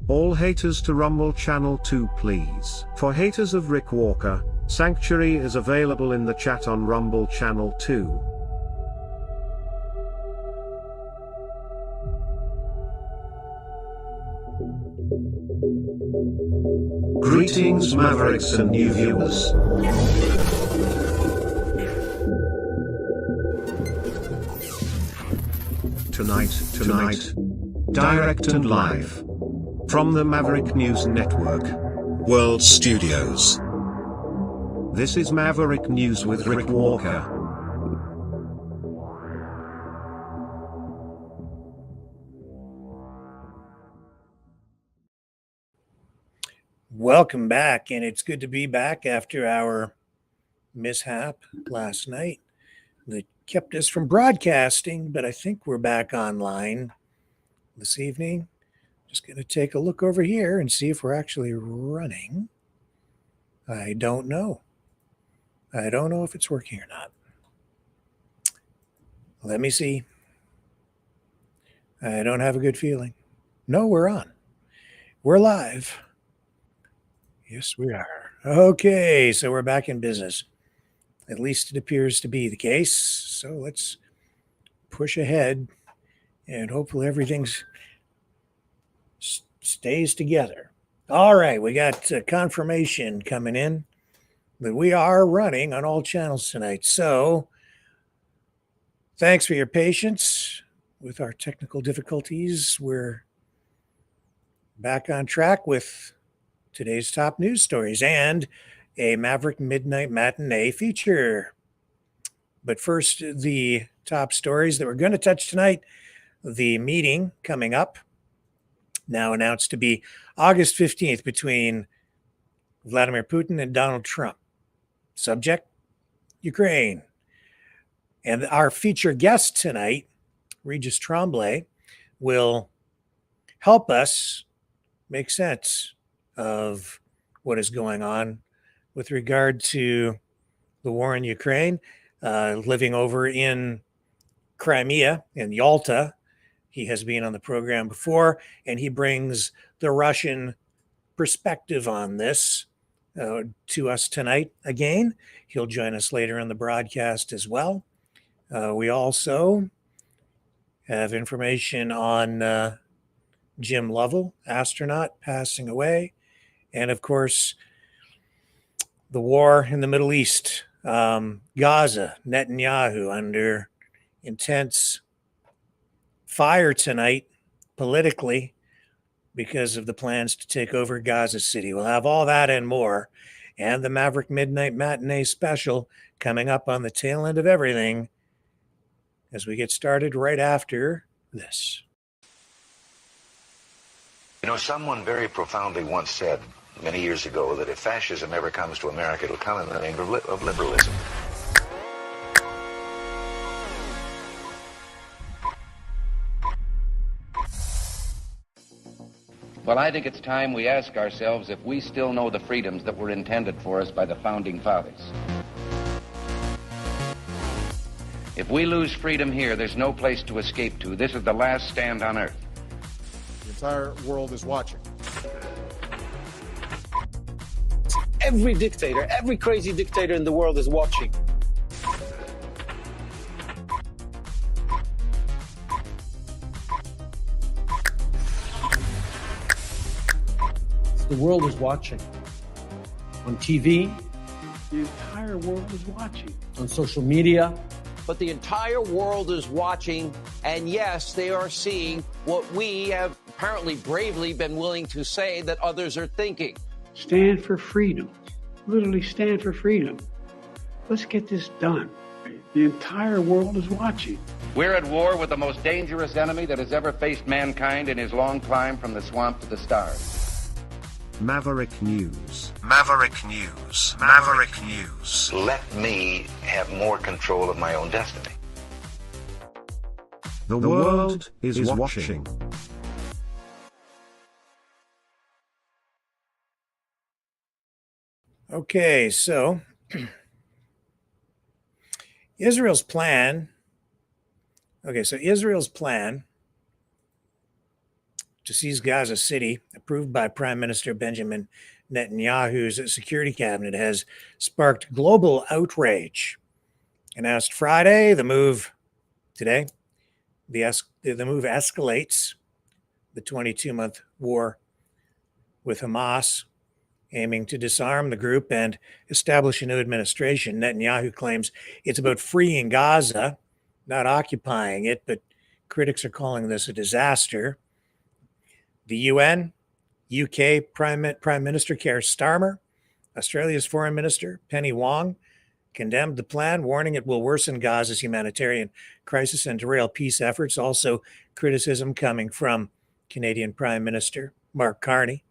All haters to Rumble Channel 2 please. For haters of Rick Walker, Sanctuary is available in the chat on Rumble Channel 2. Greetings Mavericks and new viewers. Tonight, direct and live from the Maverick News Network World Studios. This is Maverick News with Rick Walker. Welcome back, and it's good to be back after our mishap last night that kept us from broadcasting, but I think we're back online this evening. Just going to take a look over here and see if we're actually running. I don't know. I don't know if it's working or not. Let me see. I don't have a good feeling. No, we're on. We're live. Yes, we are. Okay, so we're back in business. At least it appears to be the case. So let's push ahead and hopefully everything stays together. All right, we got confirmation coming in that we are running on all channels tonight. So thanks for your patience with our technical difficulties. We're back on track with today's top news stories and a Maverick Midnight Matinee feature. But first, the top stories that we're going to touch tonight. The meeting coming up, now announced to be August 15th between Vladimir Putin and Donald Trump. Subject, Ukraine. And our feature guest tonight, Regis Tremblay, will help us make sense of what is going on with regard to the war in Ukraine, living over in Crimea, in Yalta. He has been on the program before, and he brings the Russian perspective on this to us tonight again. He'll join us later in the broadcast as well. We also have information on Jim Lovell, astronaut, passing away. And of course, the war in the Middle East, Gaza, Netanyahu under intense fire tonight politically because of the plans to take over Gaza City. We'll have all that and more, and the Maverick Midnight Matinee special coming up on the tail end of everything as we get started right after this. You know, someone very profoundly once said many years ago that if fascism ever comes to America, it'll come in the name of liberalism. Well, I think it's time we ask ourselves if we still know the freedoms that were intended for us by the Founding Fathers. If we lose freedom here, there's no place to escape to. This is the last stand on Earth. The entire world is watching. Every dictator, every crazy dictator in the world is watching. The world is watching. On TV, the entire world is watching. On social media. But the entire world is watching, and yes, they are seeing what we have apparently bravely been willing to say that others are thinking. Stand for freedom. Literally stand for freedom. Let's get this done. The entire world is watching. We're at war with the most dangerous enemy that has ever faced mankind in his long climb from the swamp to the stars. Maverick News. Maverick News. Maverick News. Let me have more control of my own destiny. The world is watching. Okay, so Israel's plan to seize Gaza City, approved by Prime Minister Benjamin Netanyahu's security cabinet, has sparked global outrage. Announced Friday, the move today, the move escalates the 22-month war with Hamas, aiming to disarm the group and establish a new administration. Netanyahu claims it's about freeing Gaza, not occupying it, but critics are calling this a disaster. The UN, UK Prime Minister Keir Starmer, Australia's Foreign Minister Penny Wong condemned the plan, warning it will worsen Gaza's humanitarian crisis and derail peace efforts. Also, criticism coming from Canadian Prime Minister Mark Carney.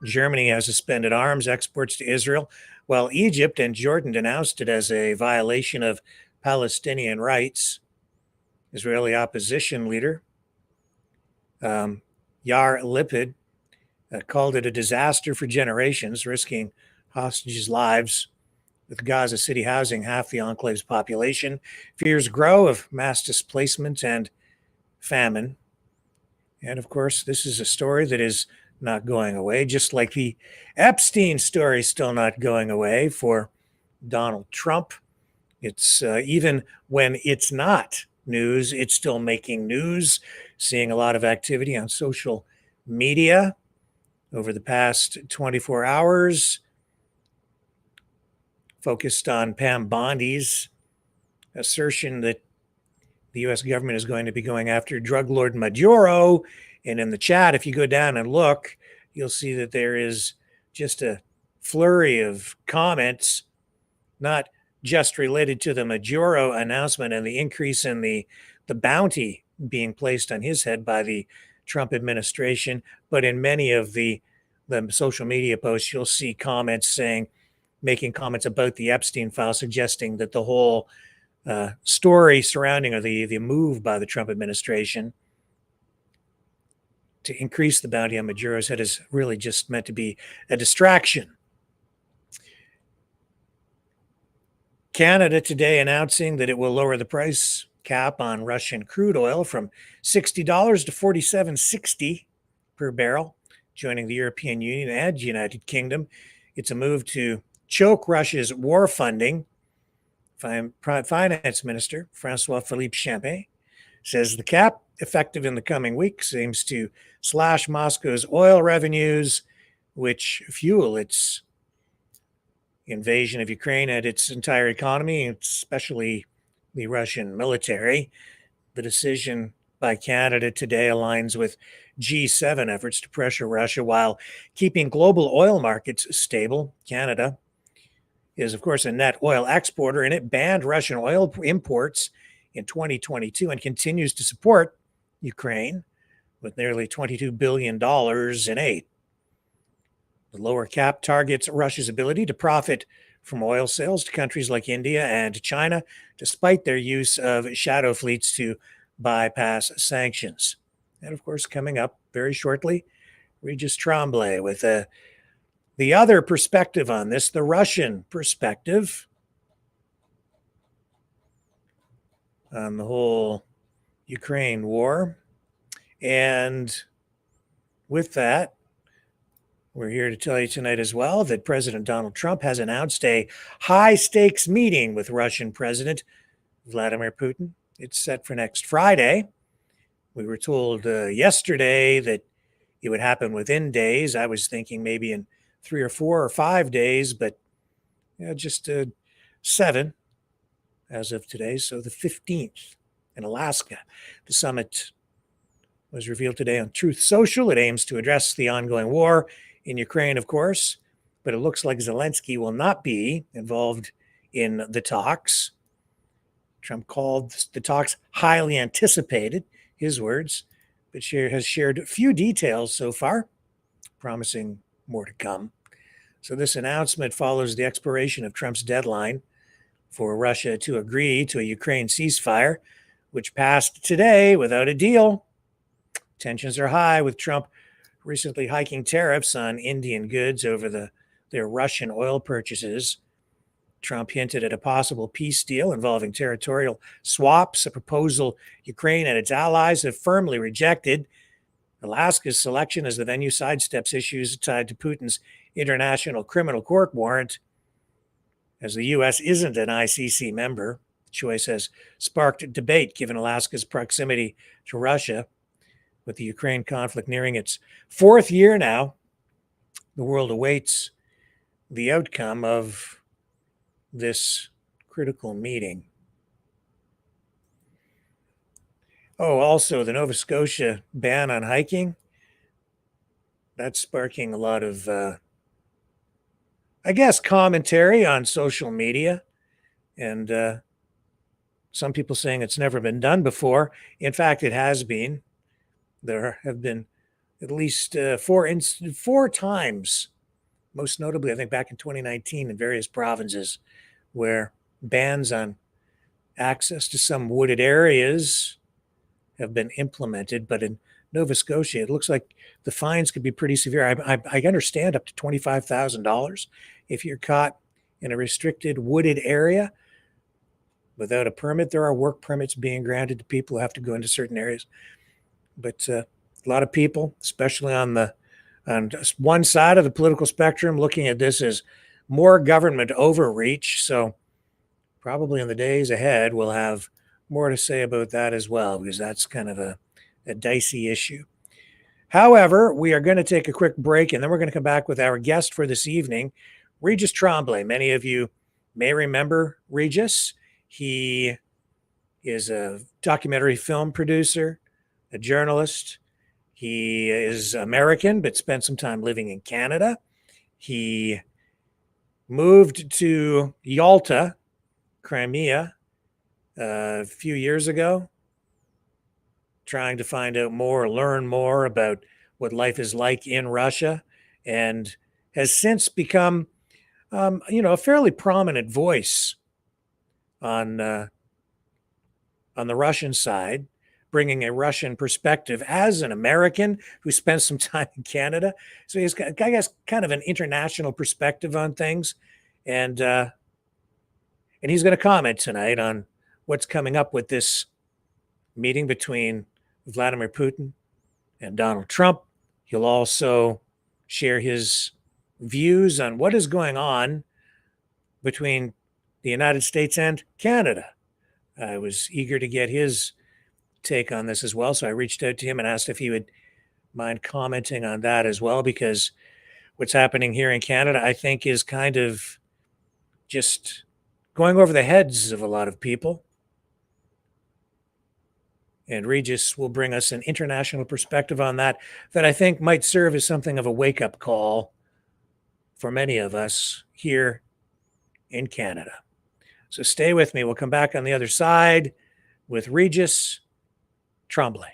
Germany has suspended arms exports to Israel, while Egypt and Jordan denounced it as a violation of Palestinian rights. Israeli opposition leader Yair Lapid called it a disaster for generations, risking hostages' lives. With Gaza City housing half the enclave's population, fears grow of mass displacement and famine. And of course, this is a story that is not going away, just like the Epstein story still not going away for Donald Trump. It's even when it's not news, it's still making news. Seeing a lot of activity on social media over the past 24 hours, focused on Pam Bondi's assertion that the U.S. government is going to be going after drug lord Maduro. And in the chat, if you go down and look, you'll see that there is just a flurry of comments, not just related to the Maduro announcement and the increase in the bounty being placed on his head by the Trump administration, but in many of the social media posts, you'll see comments making comments about the Epstein file, suggesting that the whole story surrounding or the move by the Trump administration to increase the bounty on Maduro's head is really just meant to be a distraction. Canada today announcing that it will lower the price cap on Russian crude oil from $60 to $47.60 per barrel, joining the European Union and United Kingdom. It's a move to choke Russia's war funding. Finance Minister François-Philippe Champagne says the cap, effective in the coming weeks, aims to slash Moscow's oil revenues, which fuel its invasion of Ukraine and its entire economy, especially the Russian military. The decision by Canada today aligns with G7 efforts to pressure Russia while keeping global oil markets stable. Canada is, of course, a net oil exporter, and it banned Russian oil imports in 2022 and continues to support Ukraine with nearly $22 billion in aid. The lower cap targets Russia's ability to profit from oil sales to countries like India and China, despite their use of shadow fleets to bypass sanctions. And of course, coming up very shortly, Regis Tremblay with the other perspective on this, the Russian perspective on the whole Ukraine war. And with that, we're here to tell you tonight as well that President Donald Trump has announced a high-stakes meeting with Russian President Vladimir Putin. It's set for next Friday. We were told yesterday that it would happen within days. I was thinking maybe in 3 or 4 or 5 days, but just 7 as of today. So the 15th in Alaska. The summit was revealed today on Truth Social. It aims to address the ongoing war in Ukraine, of course, but it looks like Zelensky will not be involved in the talks. Trump called the talks highly anticipated, his words, but has shared few details so far, promising more to come. So this announcement follows the expiration of Trump's deadline for Russia to agree to a Ukraine ceasefire, which passed today without a deal. Tensions are high, with Trump recently hiking tariffs on Indian goods over their Russian oil purchases. Trump hinted at a possible peace deal involving territorial swaps, a proposal Ukraine and its allies have firmly rejected. Alaska's selection as the venue sidesteps issues tied to Putin's International Criminal Court warrant, as the U.S. isn't an ICC member. The choice has sparked debate given Alaska's proximity to Russia. With the Ukraine conflict nearing its fourth year now, the world awaits the outcome of this critical meeting. Oh, also the Nova Scotia ban on hiking. That's sparking a lot of, commentary on social media. And some people saying it's never been done before. In fact, it has been. There have been at least four times, most notably, I think back in 2019 in various provinces, where bans on access to some wooded areas have been implemented. But in Nova Scotia, it looks like the fines could be pretty severe. I understand up to $25,000 if you're caught in a restricted wooded area without a permit. There are work permits being granted to people who have to go into certain areas. But a lot of people, especially on one side of the political spectrum, looking at this as more government overreach. So probably in the days ahead, we'll have more to say about that as well, because that's kind of a dicey issue. However, we are going to take a quick break, and then we're going to come back with our guest for this evening, Regis Tremblay. Many of you may remember Regis. He is a documentary film producer, a journalist. He is American, but spent some time living in Canada. He moved to Yalta, Crimea, a few years ago, trying to find out more, learn more about what life is like in Russia, and has since become, a fairly prominent voice on the Russian side, bringing a Russian perspective as an American who spent some time in Canada. So he's got, I guess, kind of an international perspective on things. And he's going to comment tonight on what's coming up with this meeting between Vladimir Putin and Donald Trump. He'll also share his views on what is going on between the United States and Canada. I was eager to get his take on this as well, so I reached out to him and asked if he would mind commenting on that as well, because what's happening here in Canada, I think, is kind of just going over the heads of a lot of people. And Regis will bring us an international perspective on that I think might serve as something of a wake-up call for many of us here in Canada. So stay with me. We'll come back on the other side with Regis Tremblay.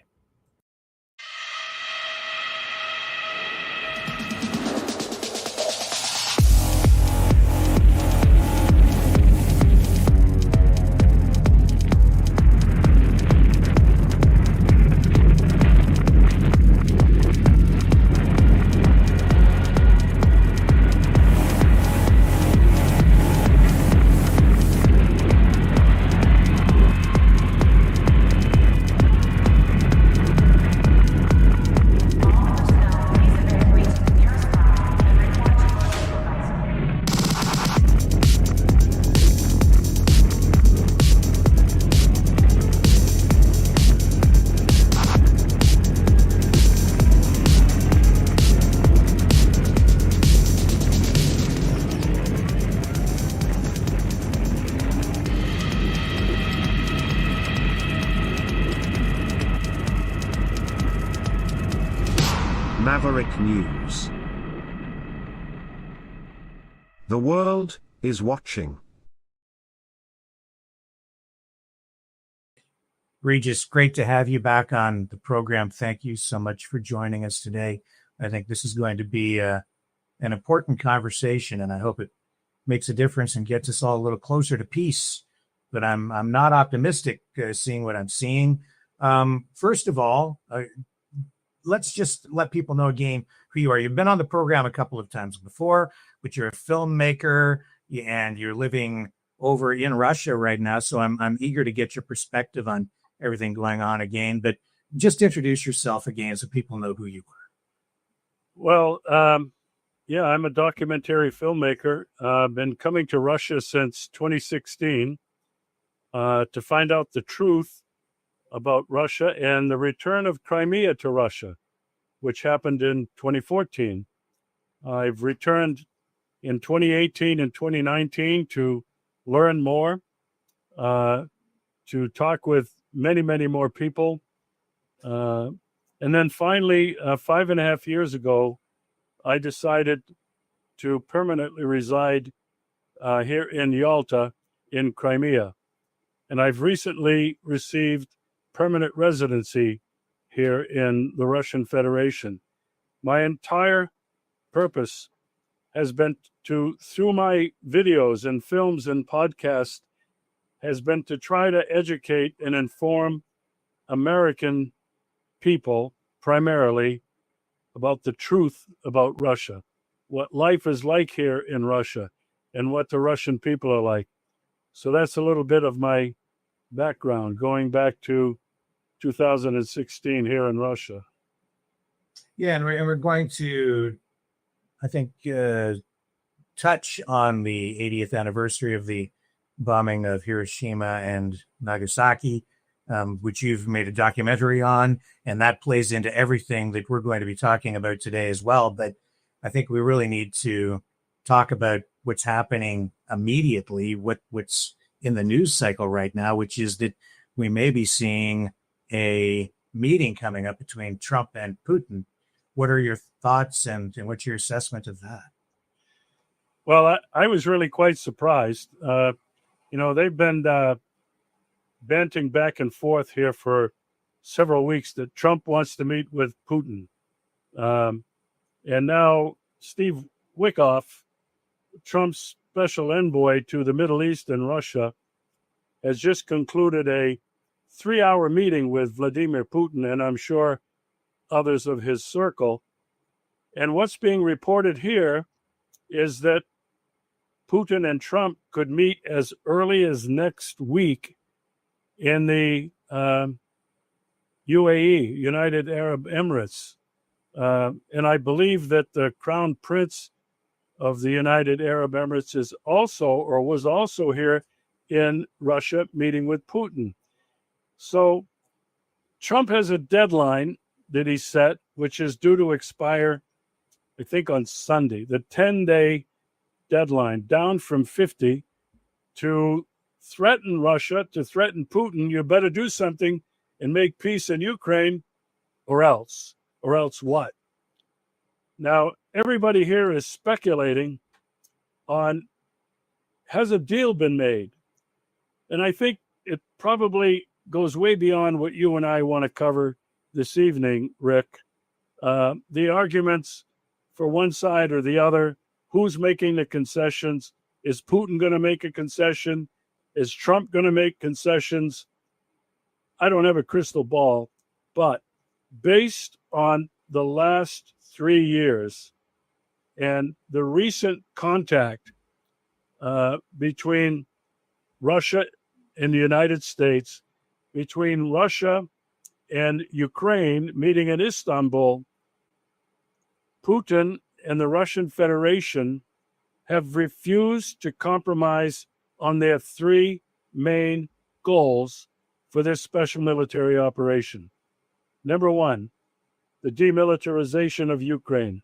Maverick News. The world is watching. Regis, great to have you back on the program. Thank you so much for joining us today. I think this is going to be an important conversation, and I hope it makes a difference and gets us all a little closer to peace. But I'm not optimistic seeing what I'm seeing. First of all, let's just let people know again who you are. You've been on the program a couple of times before, but you're a filmmaker and you're living over in Russia right now. So I'm eager to get your perspective on everything going on again. But just introduce yourself again so people know who you are. Well, yeah, I'm a documentary filmmaker. I've been coming to Russia since 2016 to find out the truth about Russia and the return of Crimea to Russia, which happened in 2014. I've returned in 2018 and 2019 to learn more, to talk with many, many more people. And then finally, 5.5 years ago, I decided to permanently reside here in Yalta in Crimea. And I've recently received permanent residency here in the Russian Federation. My entire purpose has been to, through my videos and films and podcasts, has been to try to educate and inform American people primarily about the truth about Russia, what life is like here in Russia, and what the Russian people are like. So that's a little bit of my background, going back to 2016 here in Russia. Yeah, and we're going to, I think, touch on the 80th anniversary of the bombing of Hiroshima and Nagasaki, which you've made a documentary on, and that plays into everything that we're going to be talking about today as well. But I think we really need to talk about what's happening immediately, what's in the news cycle right now, which is that we may be seeing a meeting coming up between Trump and Putin. What are your thoughts and what's your assessment of that? Well, I was really quite surprised. They've been banting back and forth here for several weeks that Trump wants to meet with Putin. And now Steve Witkoff, Trump's special envoy to the Middle East and Russia, has just concluded a 3-hour meeting with Vladimir Putin, and I'm sure others of his circle. And what's being reported here is that Putin and Trump could meet as early as next week in the UAE, United Arab Emirates. And I believe that the Crown Prince of the United Arab Emirates is also, or was also here in Russia meeting with Putin. So Trump has a deadline that he set, which is due to expire, I think, on Sunday, the 10-day deadline, down from 50, to threaten Russia, to threaten Putin. You better do something and make peace in Ukraine, or else what? Now, everybody here is speculating on, has a deal been made? And I think it probably goes way beyond what you and I want to cover this evening, Rick. The arguments for one side or the other, who's making the concessions? Is Putin going to make a concession? Is Trump going to make concessions? I don't have a crystal ball, but based on the last 3 years and the recent contact between Russia and the United States, between Russia and Ukraine meeting in Istanbul, Putin and the Russian Federation have refused to compromise on their 3 main goals for this special military operation. Number 1, the demilitarization of Ukraine,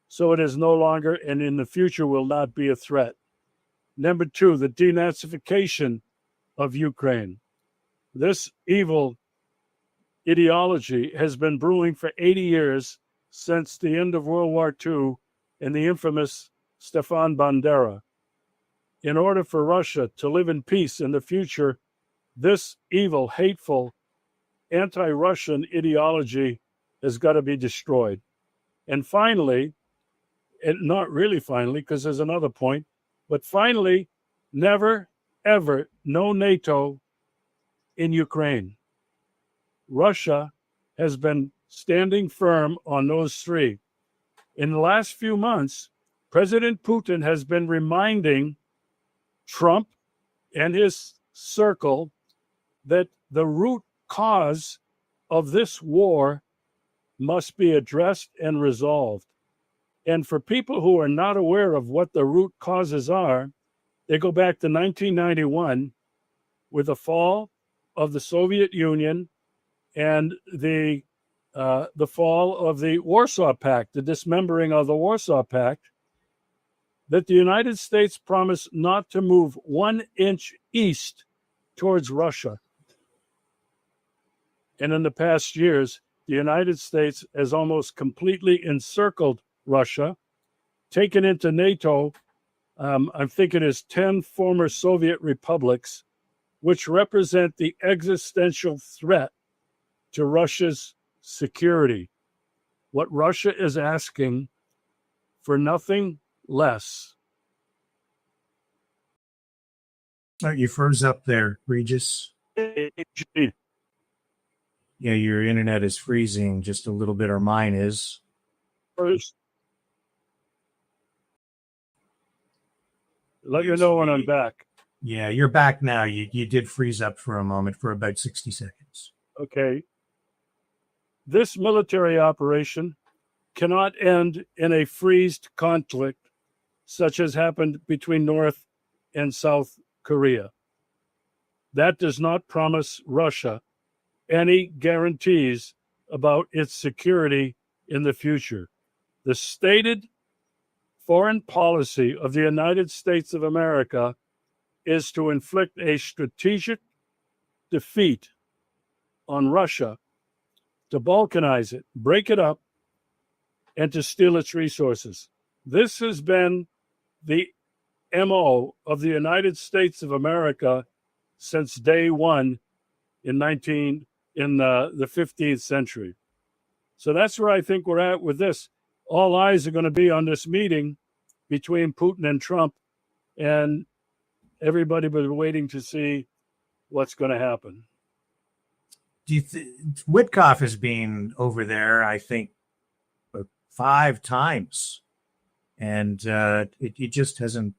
so it is no longer and in the future will not be a threat. Number 2, the denazification of Ukraine. This evil ideology has been brewing for 80 years, since the end of World War II and the infamous Stefan Bandera. In order for Russia to live in peace in the future, this evil, hateful, anti-Russian ideology has got to be destroyed. And finally, and not really finally, because there's another point, but finally, never, ever, no NATO in Ukraine. Russia has been standing firm on those 3. In the last few months, President Putin has been reminding Trump and his circle that the root cause of this war must be addressed and resolved. And for people who are not aware of what the root causes are, they go back to 1991 with the fall of the Soviet Union and the fall of the Warsaw Pact, the dismembering of the Warsaw Pact, that the United States promised not to move 1 inch east towards Russia. And in the past years, the United States has almost completely encircled Russia, taken into NATO, I think it is 10 former Soviet republics, which represent the existential threat to Russia's security. What Russia is asking for nothing less. Oh, you froze up there, Regis. Yeah, your internet is freezing just a little bit, or mine is. First, let you know when I'm back. Yeah, you're back now. You did freeze up for a moment for about 60 seconds. Okay. This military operation cannot end in a freezed conflict such as happened between North and South Korea. That does not promise Russia any guarantees about its security in the future. The stated foreign policy of the United States of America is to inflict a strategic defeat on Russia, to balkanize it, break it up, and to steal its resources. This has been the MO of the United States of America since day one in the 15th century. So that's where I think we're at with this. All eyes are going to be on this meeting between Putin and Trump, and everybody will be waiting to see what's going to happen. Do you Witkoff has been over there, I think, 5 times, and it just hasn't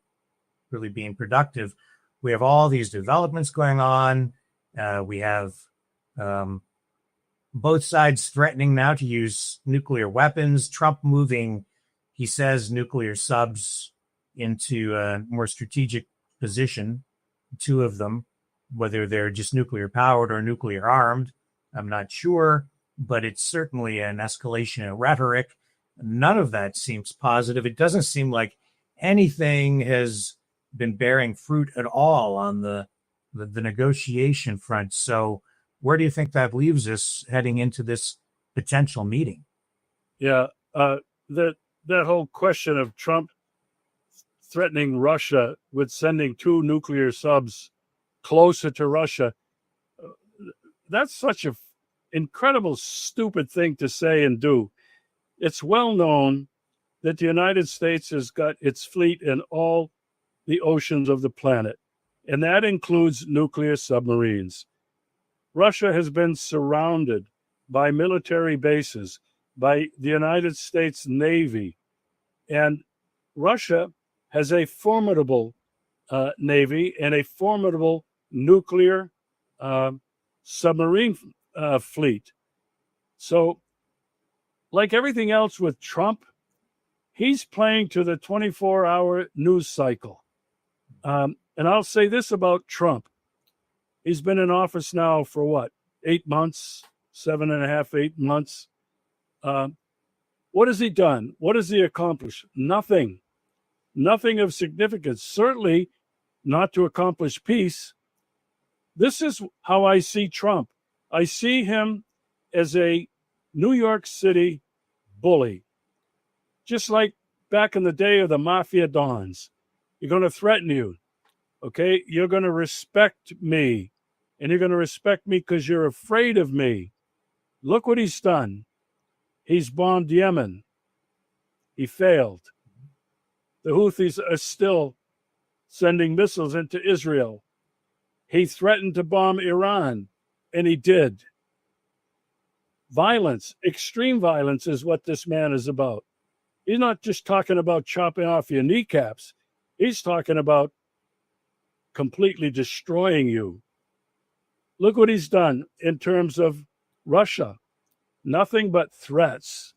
really been productive. We have all these developments going on. We have both sides threatening now to use nuclear weapons. Trump moving, he says, nuclear subs into a more strategic position, 2 of them, whether they're just nuclear powered or nuclear armed, I'm not sure, but it's certainly an escalation in rhetoric. None of that seems positive. It doesn't seem like anything has been bearing fruit at all on the negotiation front. So where do you think that leaves us heading into this potential meeting? Yeah, that whole question of Trump threatening Russia with sending 2 nuclear subs closer to Russia, that's such an incredible, stupid thing to say and do. It's well known that the United States has got its fleet in all the oceans of the planet, and that includes nuclear submarines. Russia has been surrounded by military bases, by the United States Navy, and Russia has a formidable Navy and a formidable nuclear submarine fleet. So, like everything else with Trump, he's playing to the 24-hour news cycle. And I'll say this about Trump. He's been in office now for what, 8 months, 7.5, 8 months. What has he done? What has he accomplished? Nothing. Nothing of significance. Certainly not to accomplish peace. This is how I see Trump. I see him as a New York City bully. Just like back in the day of the mafia dons. You're going to threaten you. Okay? You're going to respect me. And you're going to respect me because you're afraid of me. Look what he's done. He's bombed Yemen. He failed. The Houthis are still sending missiles into Israel. He threatened to bomb Iran, and he did. Violence, extreme violence is what this man is about. He's not just talking about chopping off your kneecaps. He's talking about completely destroying you. Look what he's done in terms of Russia, nothing but threats.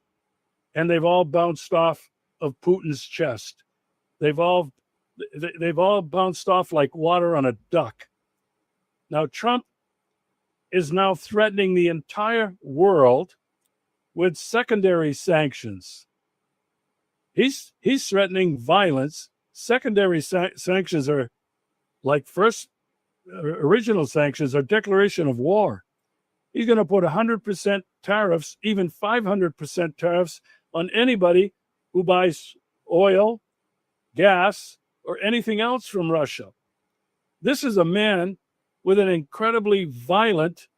And they've all bounced off of Putin's chest. They've all bounced off like water on a duck. Now, Trump is now threatening the entire world with secondary sanctions. He's threatening violence. Secondary sanctions are like original sanctions are declaration of war. He's going to put 100% tariffs, even 500% tariffs on anybody who buys oil, gas, or anything else from Russia. This is a man with an incredibly violent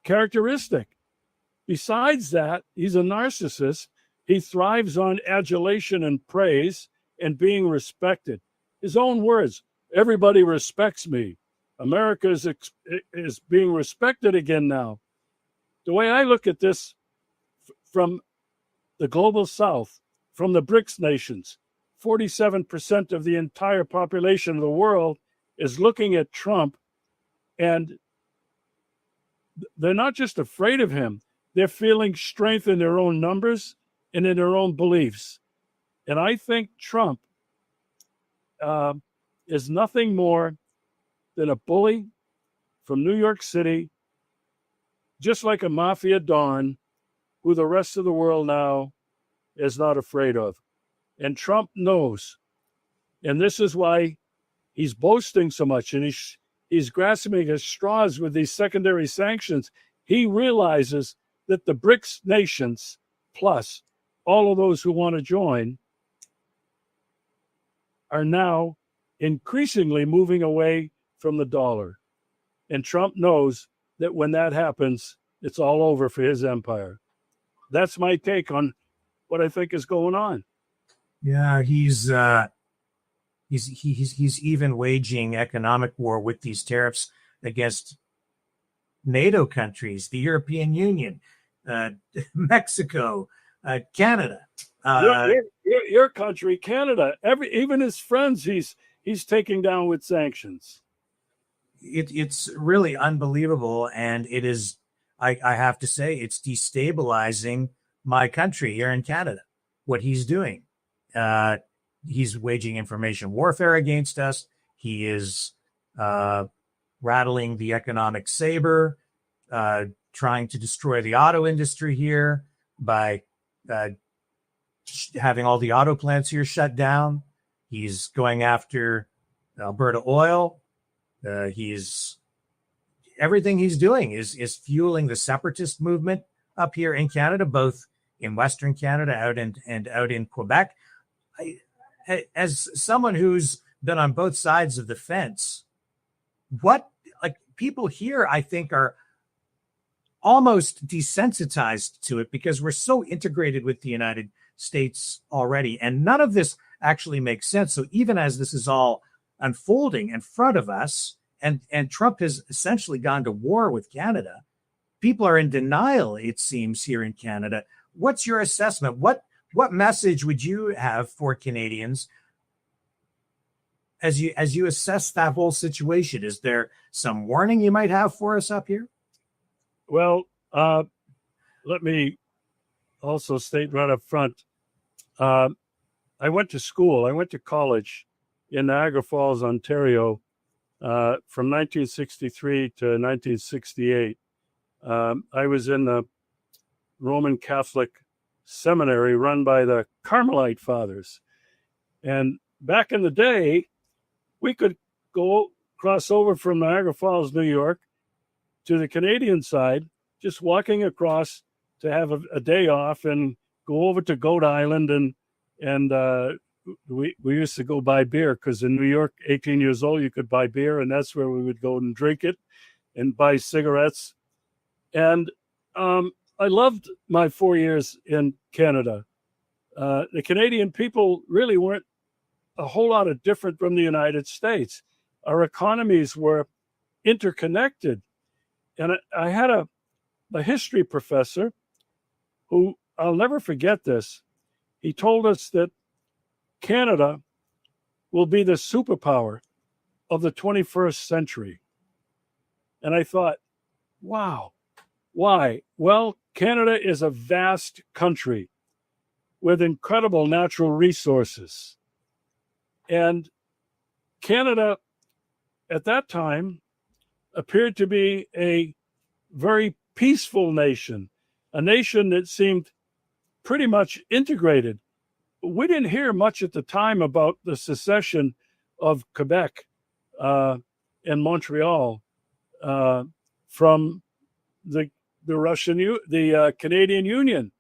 characteristic. Besides that, he's a narcissist. He thrives on adulation and praise and being respected. His own words, everybody respects me. America is being respected again now. The way I look at this from the global south, from the BRICS nations, 47% of the entire population of the world is looking at Trump, and they're not just afraid of him, they're feeling strength in their own numbers and in their own beliefs. And I think Trump is nothing more than a bully from New York City, just like a mafia don who the rest of the world now is not afraid of. And Trump knows. And this is why he's boasting so much, and he's grasping at straws with these secondary sanctions. He realizes that the BRICS nations, plus all of those who want to join, are now increasingly moving away from the dollar. And Trump knows that when that happens, it's all over for his empire. That's my take on what I think is going on. Yeah, he's even waging economic war with these tariffs against NATO countries, the European Union, Mexico, Canada. Your country, Canada. Even his friends, he's taking down with sanctions. It's really unbelievable, and it is. I have to say, it's destabilizing my country here in Canada. What he's doing. He's waging information warfare against us. He is rattling the economic saber, trying to destroy the auto industry here by having all the auto plants here shut down. He's going after Alberta oil. Everything he's doing is fueling the separatist movement up here in Canada, both in Western Canada out in Quebec. As someone who's been on both sides of the fence, people here, I think, are almost desensitized to it because we're so integrated with the United States already, and none of this actually makes sense. So even as this is all unfolding in front of us, and Trump has essentially gone to war with Canada, people are in denial, it seems, here in Canada. What's your assessment? What message would you have for Canadians as you assess that whole situation? Is there some warning you might have for us up here? Well, let me also state right up front, I went to college in Niagara Falls, Ontario, from 1963 to 1968. I was in the Roman Catholic seminary run by the Carmelite fathers. And back in the day, we could cross over from Niagara Falls, New York, to the Canadian side, just walking across to have a day off and go over to Goat Island. And we used to go buy beer because in New York, 18 years old, you could buy beer, and that's where we would go and drink it and buy cigarettes. And I loved my 4 years in Canada. The Canadian people really weren't a whole lot of different from the United States. Our economies were interconnected. And I had a history professor who, I'll never forget this. He told us that Canada will be the superpower of the 21st century. And I thought, Wow. Why? Well, Canada is a vast country with incredible natural resources. And Canada, at that time, appeared to be a very peaceful nation, a nation that seemed pretty much integrated. We didn't hear much at the time about the secession of Quebec and Montreal from the Canadian Union.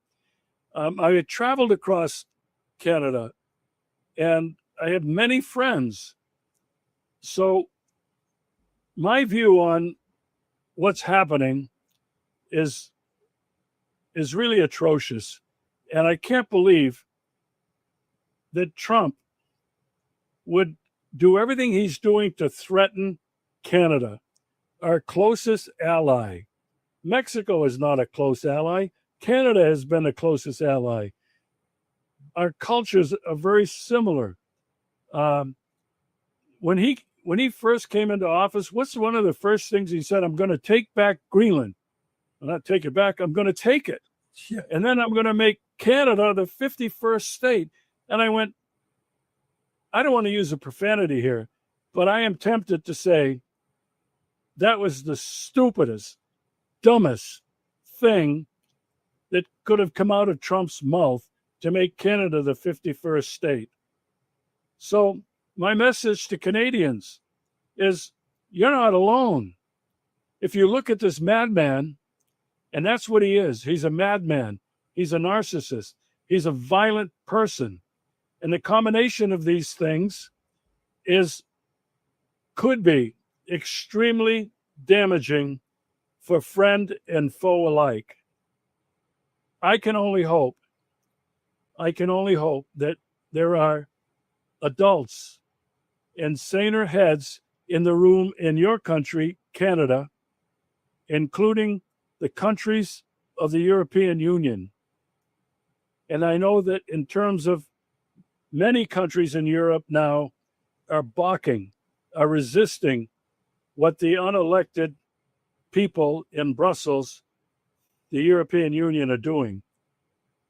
I had traveled across Canada, and I had many friends. So my view on what's happening is really atrocious. And I can't believe that Trump would do everything he's doing to threaten Canada, our closest ally. Mexico is not a close ally. Canada has been the closest ally. Our cultures are very similar. When he first came into office, what's one of the first things he said? I'm going to take back Greenland. I'm not take it back. I'm going to take it. Yeah. And then I'm going to make Canada the 51st state. And I went, I don't want to use a profanity here, but I am tempted to say that was the stupidest, dumbest thing that could have come out of Trump's mouth to make Canada the 51st state. So my message to Canadians is you're not alone. If you look at this madman, and that's what he is, he's a madman, he's a narcissist, he's a violent person. And the combination of these things could be extremely damaging for friend and foe alike. I can only hope that there are adults and saner heads in the room in your country, Canada, including the countries of the European Union. And I know that in terms of many countries in Europe now are balking, are resisting what the unelected people in Brussels, the European Union, are doing.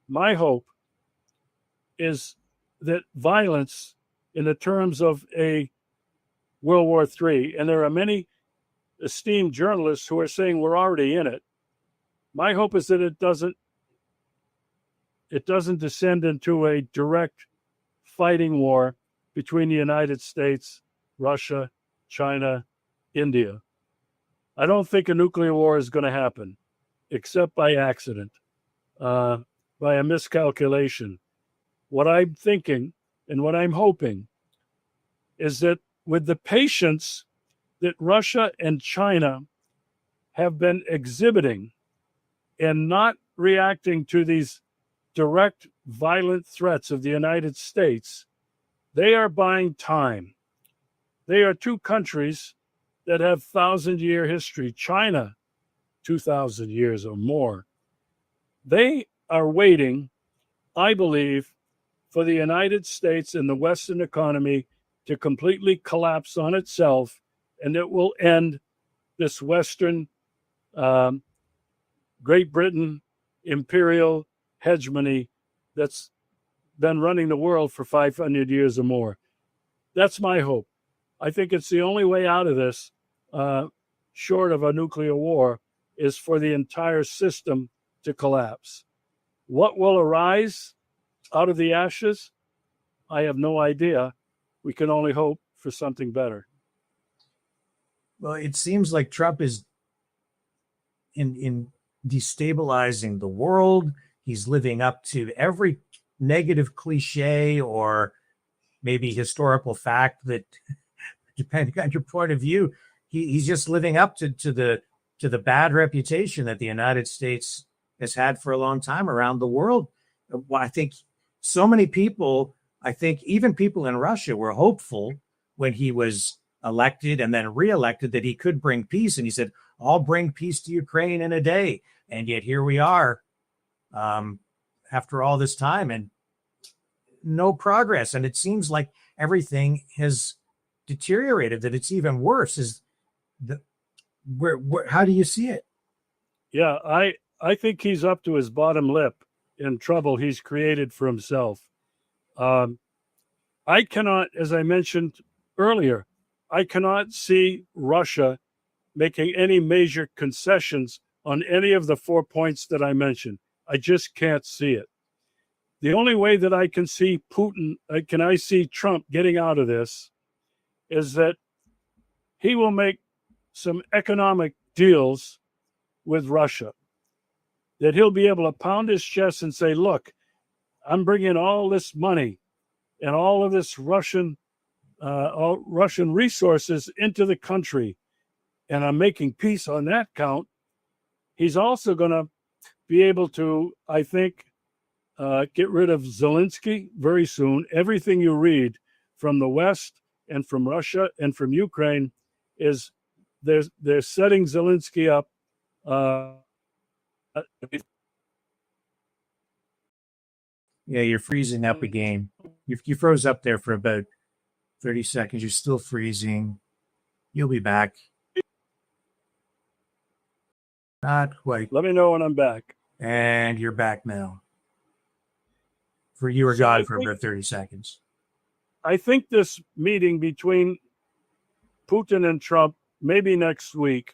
My hope is that violence in the terms of a World War III, and there are many esteemed journalists who are saying we're already in it. My hope is that it doesn't descend into a direct fighting war between the United States, Russia, China, India. I don't think a nuclear war is going to happen, except by accident, by a miscalculation. What I'm thinking and what I'm hoping is that with the patience that Russia and China have been exhibiting and not reacting to these direct violent threats of the United States, they are buying time. They are two countries that have 1,000-year history. China, 2,000 years or more. They are waiting, I believe, for the United States and the Western economy to completely collapse on itself, and it will end this Western Great Britain imperial hegemony that's been running the world for 500 years or more. That's my hope. I think it's the only way out of this, short of a nuclear war, is for the entire system to collapse. What will arise out of the ashes? I have no idea. We can only hope for something better. Well, it seems like Trump is in destabilizing the world. He's living up to every negative cliche or maybe historical fact that, depending on your point of view, he's just living up to the bad reputation that the United States has had for a long time around the world. I think so many people, I think even people in Russia, were hopeful when he was elected and then reelected that he could bring peace. And he said, I'll bring peace to Ukraine in a day. And yet here we are after all this time and no progress. And it seems like everything has deteriorated, that it's even worse. How do you see it? Yeah, I think he's up to his bottom lip in trouble he's created for himself. I cannot, as I mentioned earlier, I cannot see Russia making any major concessions on any of the 4 points that I mentioned. I just can't see it. The only way that I can see I see Trump getting out of this is that he will make some economic deals with Russia, that he'll be able to pound his chest and say, look, I'm bringing all this money and all of this Russian resources into the country, and I'm making peace on that count. He's also going to be able to, I think, get rid of Zelensky very soon. Everything you read from the West and from Russia and from Ukraine is they're setting Zelensky up. Yeah, you're freezing up again. You froze up there for about 30 seconds. You're still freezing. You'll be back. Not quite. Let me know when I'm back. And you're back now. You were gone for about 30 seconds. I think this meeting between Putin and Trump, maybe next week,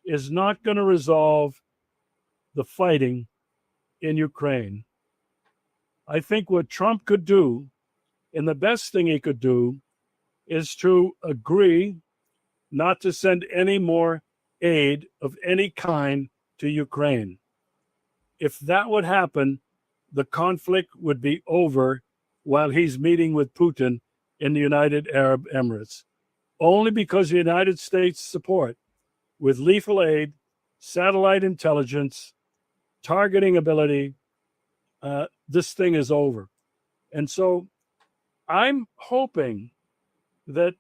is not going to resolve the fighting in Ukraine. I think what Trump could do, and the best thing he could do, is to agree not to send any more aid of any kind to Ukraine. If that would happen, the conflict would be over while he's meeting with Putin in the United Arab Emirates. Only because the United States support with lethal aid, satellite intelligence, targeting ability, this thing is over. And so I'm hoping that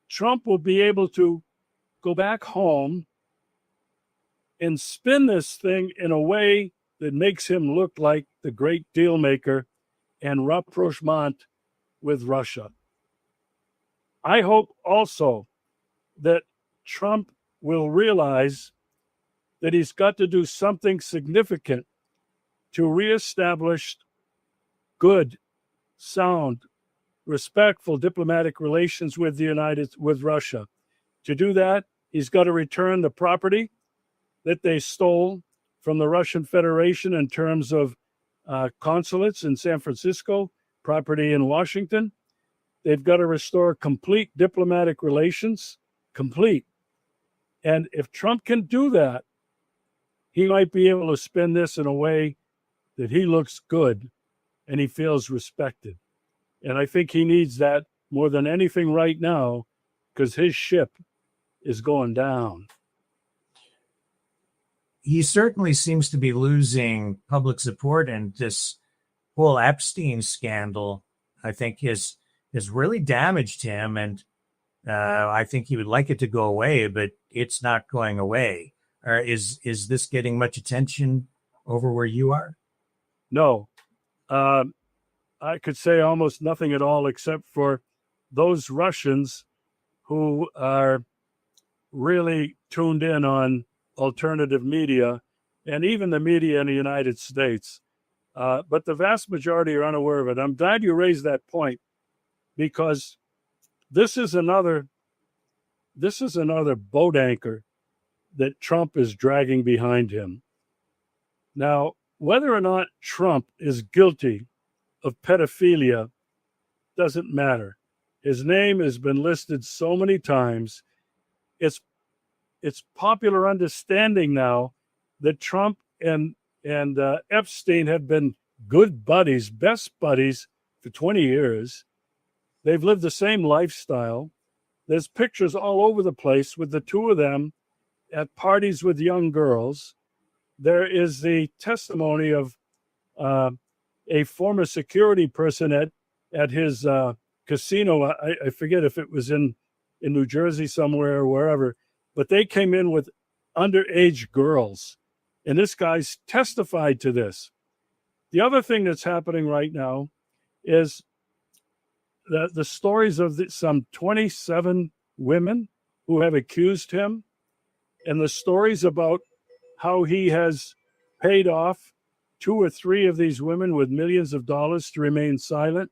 Trump will be able to go back home and spin this thing in a way that makes him look like the great deal maker and rapprochement with Russia. I hope also that Trump will realize that he's got to do something significant to reestablish good, sound, respectful diplomatic relations with Russia. To do that, he's got to return the property that they stole from the Russian Federation in terms of consulates in San Francisco, property in Washington. They've got to restore complete diplomatic relations, complete. And if Trump can do that, he might be able to spin this in a way that he looks good and he feels respected. And I think he needs that more than anything right now because his ship is going down. He certainly seems to be losing public support, and this whole Epstein scandal, I think, has really damaged him. And I think he would like it to go away, but it's not going away. Is this getting much attention over where you are? No. I could say almost nothing at all except for those Russians who are really tuned in on alternative media and even the media in the United States. But the vast majority are unaware of it. I'm glad you raised that point because this is another boat anchor that Trump is dragging behind him. Now, whether or not Trump is guilty of pedophilia doesn't matter. His name has been listed so many times. It's popular understanding now that Trump and Epstein have been good buddies, best buddies for 20 years. They've lived the same lifestyle. There's pictures all over the place with the two of them at parties with young girls. There is the testimony of a former security person at his casino. I forget if it was in New Jersey somewhere or wherever, but they came in with underage girls. And this guy's testified to this. The other thing that's happening right now is the stories of some 27 women who have accused him, and the stories about how he has paid off 2 or 3 of these women with millions of dollars to remain silent.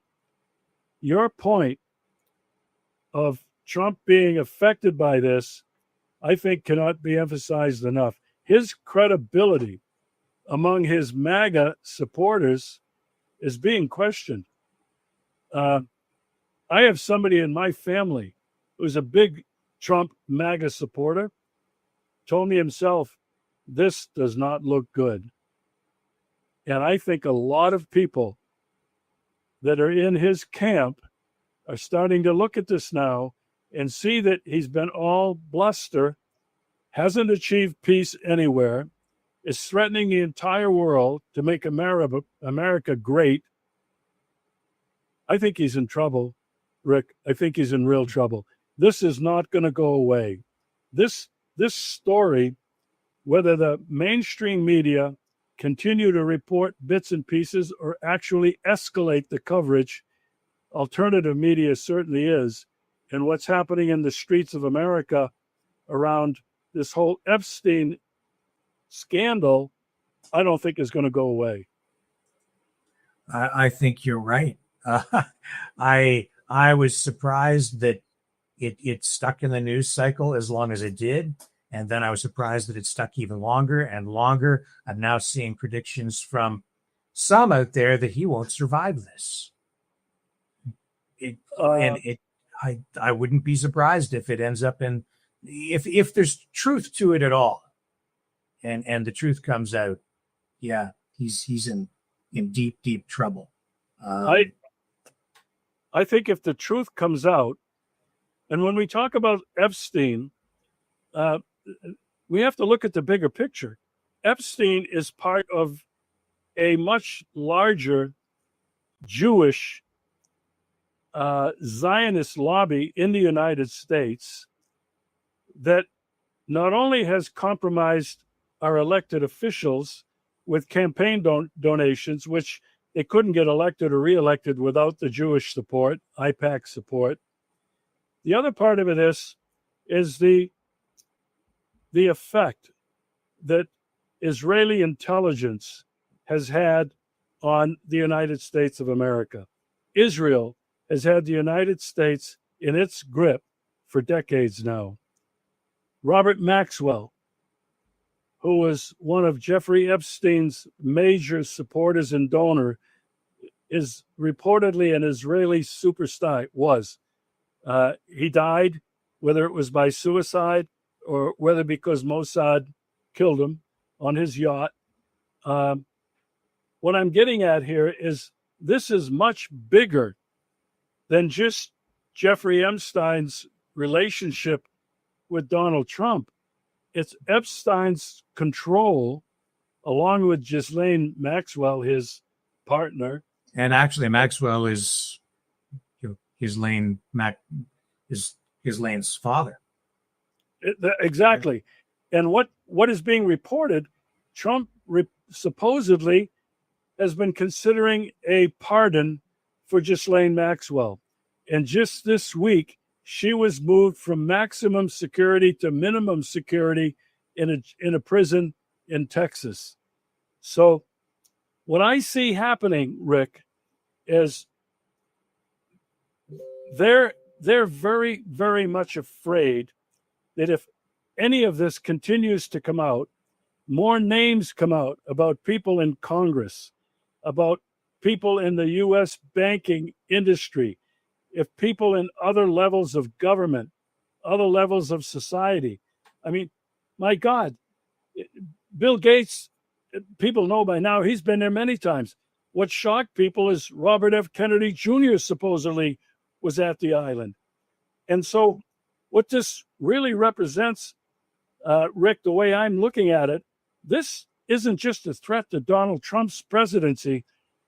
Your point of Trump being affected by this, I think, cannot be emphasized enough. His credibility among his MAGA supporters is being questioned. I have somebody in my family who's a big Trump MAGA supporter, told me himself, this does not look good. And I think a lot of people that are in his camp are starting to look at this now and see that he's been all bluster, hasn't achieved peace anywhere, is threatening the entire world to make America great. I think he's in trouble, Rick. I think he's in real trouble. This is not going to go away. This story, whether the mainstream media continue to report bits and pieces or actually escalate the coverage, alternative media certainly is, and what's happening in the streets of America around this whole Epstein scandal, I don't think is going to go away. I think you're right. I was surprised that it stuck in the news cycle as long as it did. And then I was surprised that it stuck even longer and longer. I'm now seeing predictions from some out there that he won't survive this. I wouldn't be surprised if it ends up in, if there's truth to it at all, and the truth comes out. Yeah, he's in deep trouble. I think if the truth comes out, and when we talk about Epstein, we have to look at the bigger picture. Epstein is part of a much larger Jewish Zionist lobby in the United States that not only has compromised our elected officials with campaign donations, which they couldn't get elected or reelected without the Jewish support, IPAC support. The other part of it is the effect that Israeli intelligence has had on the United States of America. Israel has had the United States in its grip for decades now. Robert Maxwell, who was one of Jeffrey Epstein's major supporters and donor, is reportedly an Israeli superstar. He died, whether it was by suicide or whether because Mossad killed him on his yacht. What I'm getting at here is this is much bigger than just Jeffrey Epstein's relationship with Donald Trump. It's Epstein's control, along with Ghislaine Maxwell, his partner. And actually, Maxwell is Ghislaine's father. Exactly. And what is being reported, Trump supposedly has been considering a pardon for Ghislaine Maxwell. And just this week, she was moved from maximum security to minimum security in a prison in Texas. So what I see happening, Rick, is they're very, very much afraid that if any of this continues to come out, more names come out about people in Congress, about people in the U.S. banking industry, if people in other levels of government, other levels of society. I mean, my God, Bill Gates, people know by now, he's been there many times. What shocked people is Robert F. Kennedy Jr. supposedly was at the island. And so what this really represents, Rick, the way I'm looking at it, this isn't just a threat to Donald Trump's presidency.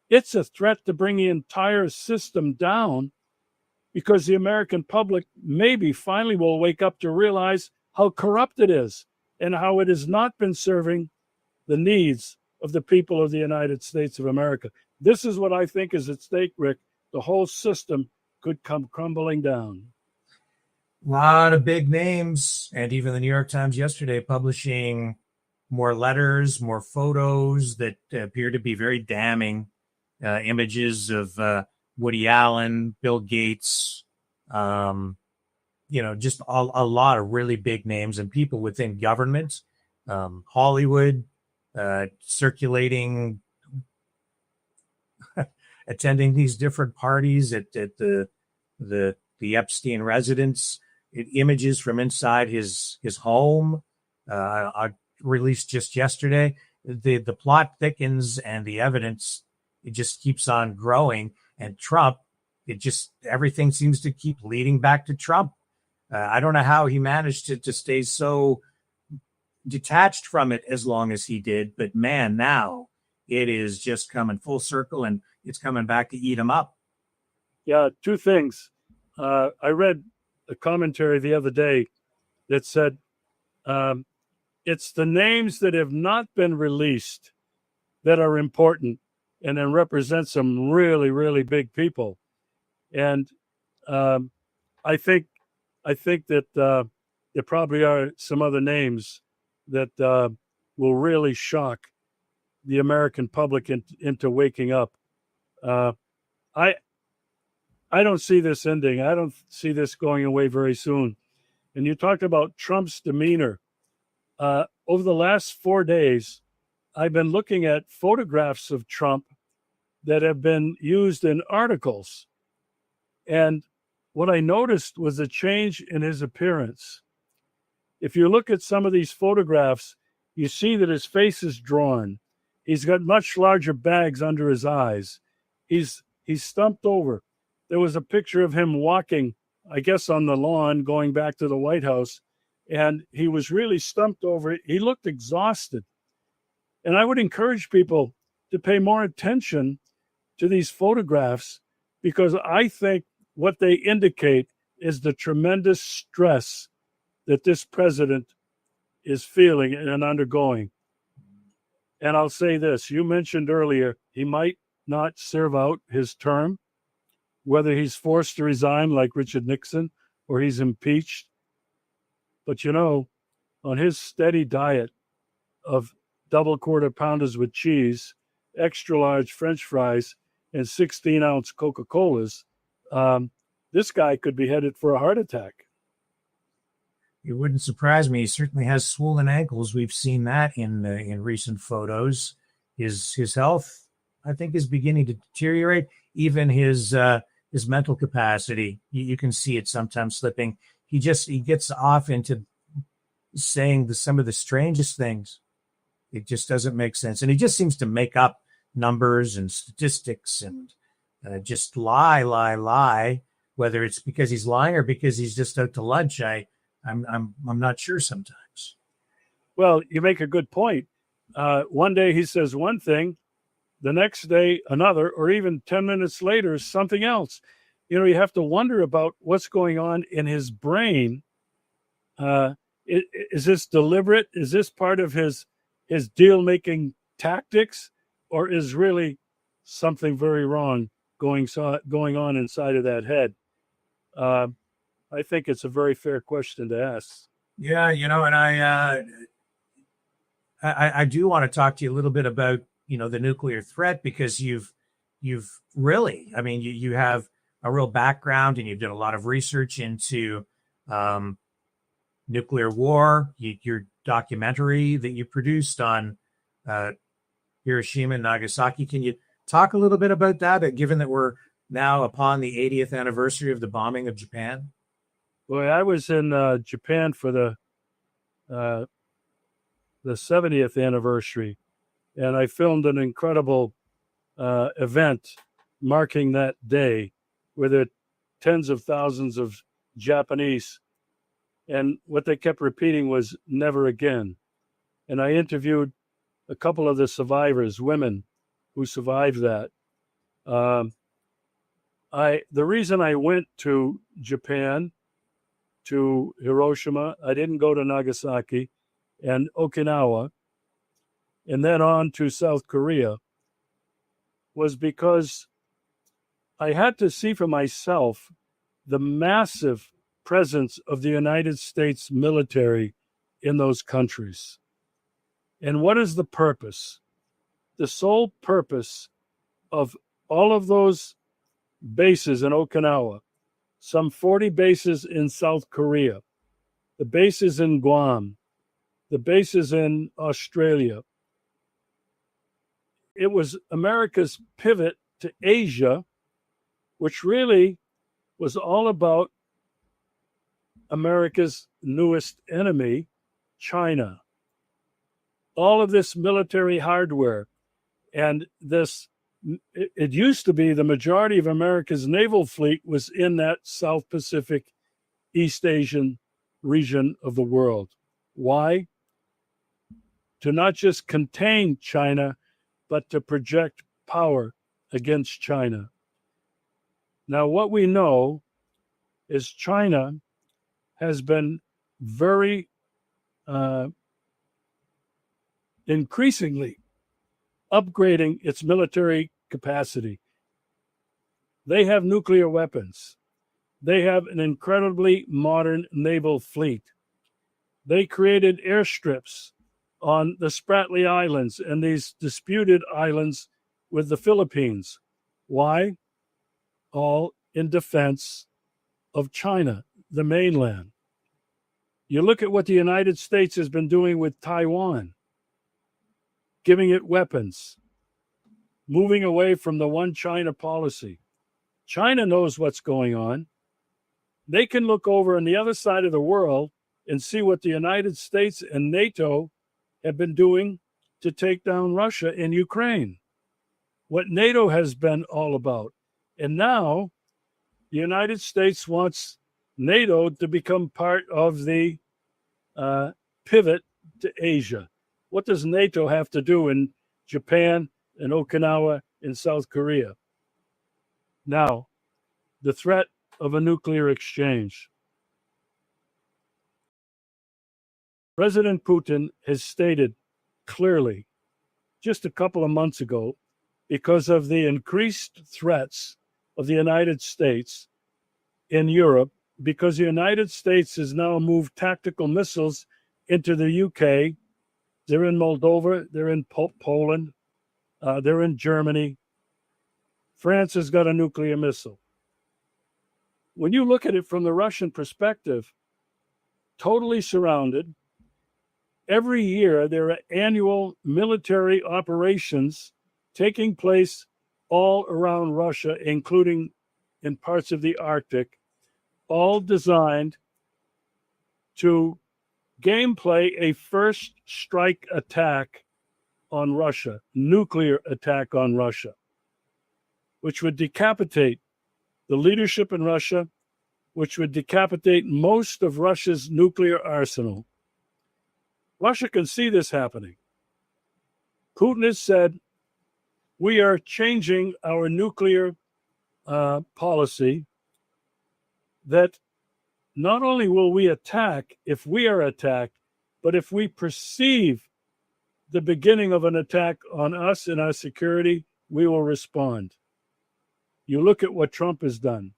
It's a threat to bring the entire system down, because the American public maybe finally will wake up to realize how corrupt it is and how it has not been serving the needs of the people of the United States of America. This is what I think is at stake, Rick. The whole system could come crumbling down. A lot of big names, and even the New York Times yesterday publishing more letters, more photos that appear to be very damning, images of Woody Allen, Bill Gates, just a lot of really big names and people within government, Hollywood, circulating, attending these different parties at the Epstein residence, images from inside his home, released just yesterday. The plot thickens and the evidence, it just keeps on growing. And Trump, everything seems to keep leading back to Trump. I don't know how he managed to stay so detached from it as long as he did, but man, now it is just coming full circle and it's coming back to eat him up. Yeah, two things. I read a commentary the other day that said it's the names that have not been released that are important and then represent some really, really big people. And I think that there probably are some other names that will really shock the American public into waking up. I don't see this ending. I don't see this going away very soon. And you talked about Trump's demeanor. Over the last 4 days, I've been looking at photographs of Trump that have been used in articles. And what I noticed was a change in his appearance. If you look at some of these photographs, you see that his face is drawn. He's got much larger bags under his eyes. He's stumped over. There was a picture of him walking, I guess, on the lawn going back to the White House, and he was really stumped over. He looked exhausted. And I would encourage people to pay more attention to these photographs, because I think what they indicate is the tremendous stress that this president is feeling and undergoing. And I'll say this, you mentioned earlier, he might not serve out his term, whether he's forced to resign like Richard Nixon or he's impeached. But on his steady diet of double quarter pounders with cheese, extra large French fries, and 16-ounce Coca-Colas, this guy could be headed for a heart attack. It wouldn't surprise me. He certainly has swollen ankles. We've seen that in recent photos. His health, I think, is beginning to deteriorate. Even his mental capacity, you can see it sometimes slipping. He gets off into saying some of the strangest things. It just doesn't make sense, and he just seems to make up numbers and statistics and just lie. Whether it's because he's lying or because he's just out to lunch, I'm not sure sometimes. Well, you make a good point. One day he says one thing, the next day another, or even 10 minutes later something else. You have to wonder about what's going on in his brain. Is this deliberate? Is this part of his deal-making tactics, or is really something very wrong going on inside of that head? I think it's a very fair question to ask. Yeah, and I do want to talk to you a little bit about the nuclear threat, because you've really, you have a real background and you've done a lot of research into nuclear war. Your documentary that you produced on Hiroshima and Nagasaki. Can you talk a little bit about that, given that we're now upon the 80th anniversary of the bombing of Japan? Well, I was in Japan for the 70th anniversary, and I filmed an incredible event marking that day, where there are tens of thousands of Japanese, and what they kept repeating was "never again." And I interviewed a couple of the survivors, women who survived that. The reason I went to Japan, to Hiroshima, I didn't go to Nagasaki and Okinawa, and then on to South Korea, was because I had to see for myself the massive presence of the United States military in those countries. And what is the purpose? The sole purpose of all of those bases in Okinawa, some 40 bases in South Korea, the bases in Guam, the bases in Australia. It was America's pivot to Asia, which really was all about America's newest enemy, China. All of this military hardware and this, it used to be the majority of America's naval fleet was in that South Pacific, East Asian region of the world. Why? To not just contain China, but to project power against China. Now, what we know is China has been very increasingly upgrading its military capacity. They have nuclear weapons. They have an incredibly modern naval fleet. They created airstrips on the Spratly Islands and these disputed islands with the Philippines. Why? All in defense of China, the mainland. You look at what the United States has been doing with Taiwan, giving it weapons, moving away from the one China policy. China knows what's going on. They can look over on the other side of the world and see what the United States and NATO have been doing to take down Russia and Ukraine, what NATO has been all about. And now the United States wants NATO to become part of the pivot to Asia. What does NATO have to do in Japan and Okinawa in South Korea? Now, the threat of a nuclear exchange. President Putin has stated clearly just a couple of months ago, because of the increased threats of the United States in Europe, because the United States has now moved tactical missiles into the UK. They're in Moldova, they're in Poland, they're in Germany. France has got a nuclear missile. When you look at it from the Russian perspective, totally surrounded, every year there are annual military operations taking place all around Russia, including in parts of the Arctic, all designed to gameplay a first strike attack on Russia, nuclear attack on Russia, which would decapitate the leadership in Russia, which would decapitate most of Russia's nuclear arsenal. Russia can see this happening. Putin has said, we are changing our nuclear policy, that not only will we attack if we are attacked, but if we perceive the beginning of an attack on us and our security, we will respond. You look at what Trump has done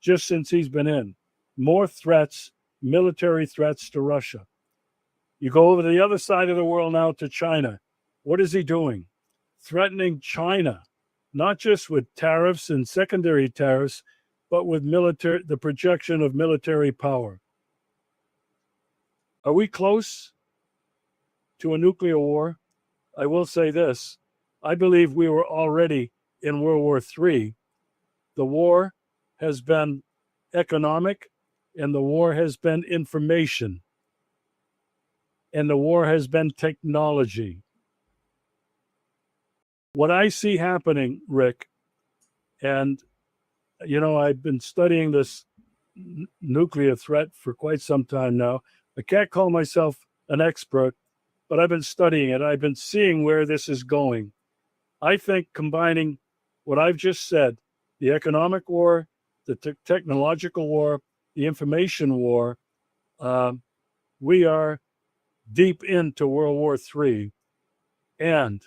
just since he's been in. More threats, military threats to Russia. You go over to the other side of the world now to China. What is he doing? Threatening China, not just with tariffs and secondary tariffs, but with the projection of military power. Are we close to a nuclear war? I will say this. I believe we were already in World War III. The war has been economic, and the war has been information, and the war has been technology. What I see happening, Rick, and I've been studying this nuclear threat for quite some time now. I can't call myself an expert, but I've been studying it. I've been seeing where this is going. I think combining what I've just said, the economic war, the technological war, the information war, we are deep into World War III. And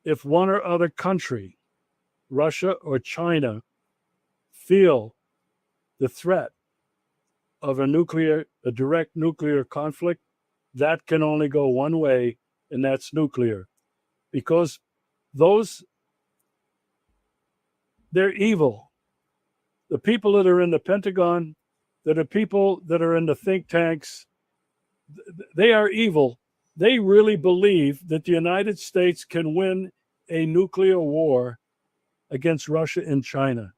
if one or other country, Russia or China, feel the threat of a direct nuclear conflict, that can only go one way, and that's nuclear. Because they're evil. The people that are in the Pentagon, that are people that are in the think tanks, they are evil. They really believe that the United States can win a nuclear war against Russia and China.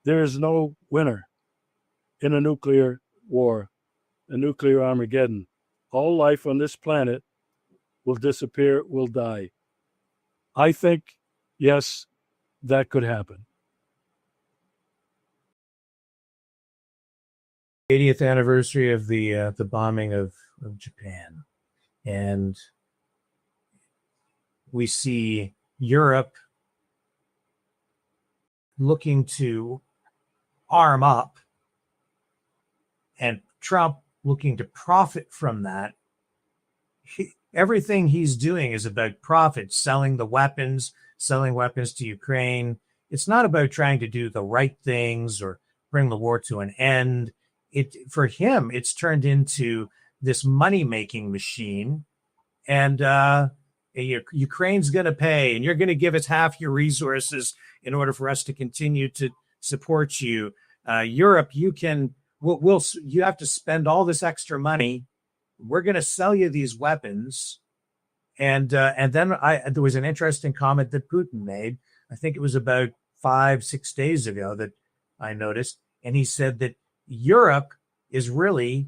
There is no winner in a nuclear war, a nuclear Armageddon. All life on this planet will disappear, will die. I think, yes, that could happen. 80th anniversary of the bombing of Japan, and we see Europe looking to arm up, and Trump looking to profit from that. Everything he's doing is about profit, selling weapons to Ukraine. It's not about trying to do the right things or bring the war to an end. For him, it's turned into this money-making machine, and Ukraine's going to pay, and you're going to give us half your resources in order for us to continue to support you. Europe, you have to spend all this extra money. We're going to sell you these weapons, and then there was an interesting comment that Putin made. I think it was about 5-6 days ago that I noticed, and he said that Europe is really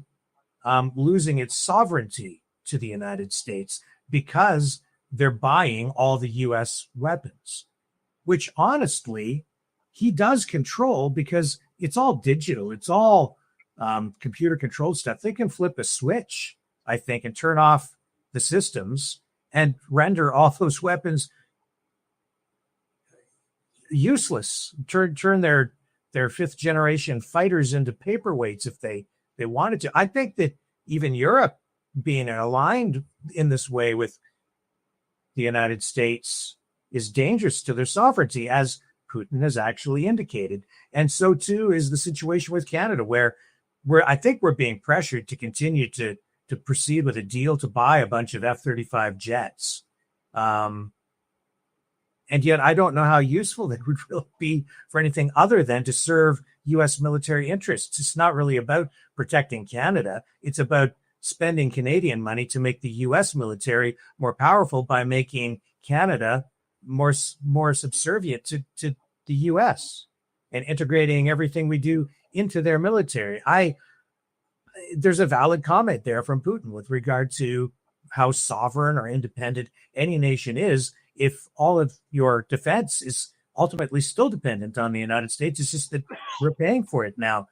losing its sovereignty to the United States because they're buying all the U.S. weapons, which honestly he does control because it's all digital. It's all computer controlled stuff. They can flip a switch, I think, and turn off the systems and render all those weapons useless, turn their fifth generation fighters into paperweights if they wanted to. I think that even Europe being aligned in this way with the United States is dangerous to their sovereignty, as Putin has actually indicated. And so too is the situation with Canada, where I think we're being pressured to continue to proceed with a deal to buy a bunch of F-35 jets. And yet I don't know how useful they would really be for anything other than to serve U.S. military interests. It's not really about protecting Canada. It's about spending Canadian money to make the U.S. military more powerful by making Canada more subservient to the U.S. and integrating everything we do into their military. There's a valid comment there from Putin with regard to how sovereign or independent any nation is if all of your defense is ultimately still dependent on the United States. It's just that we're paying for it now.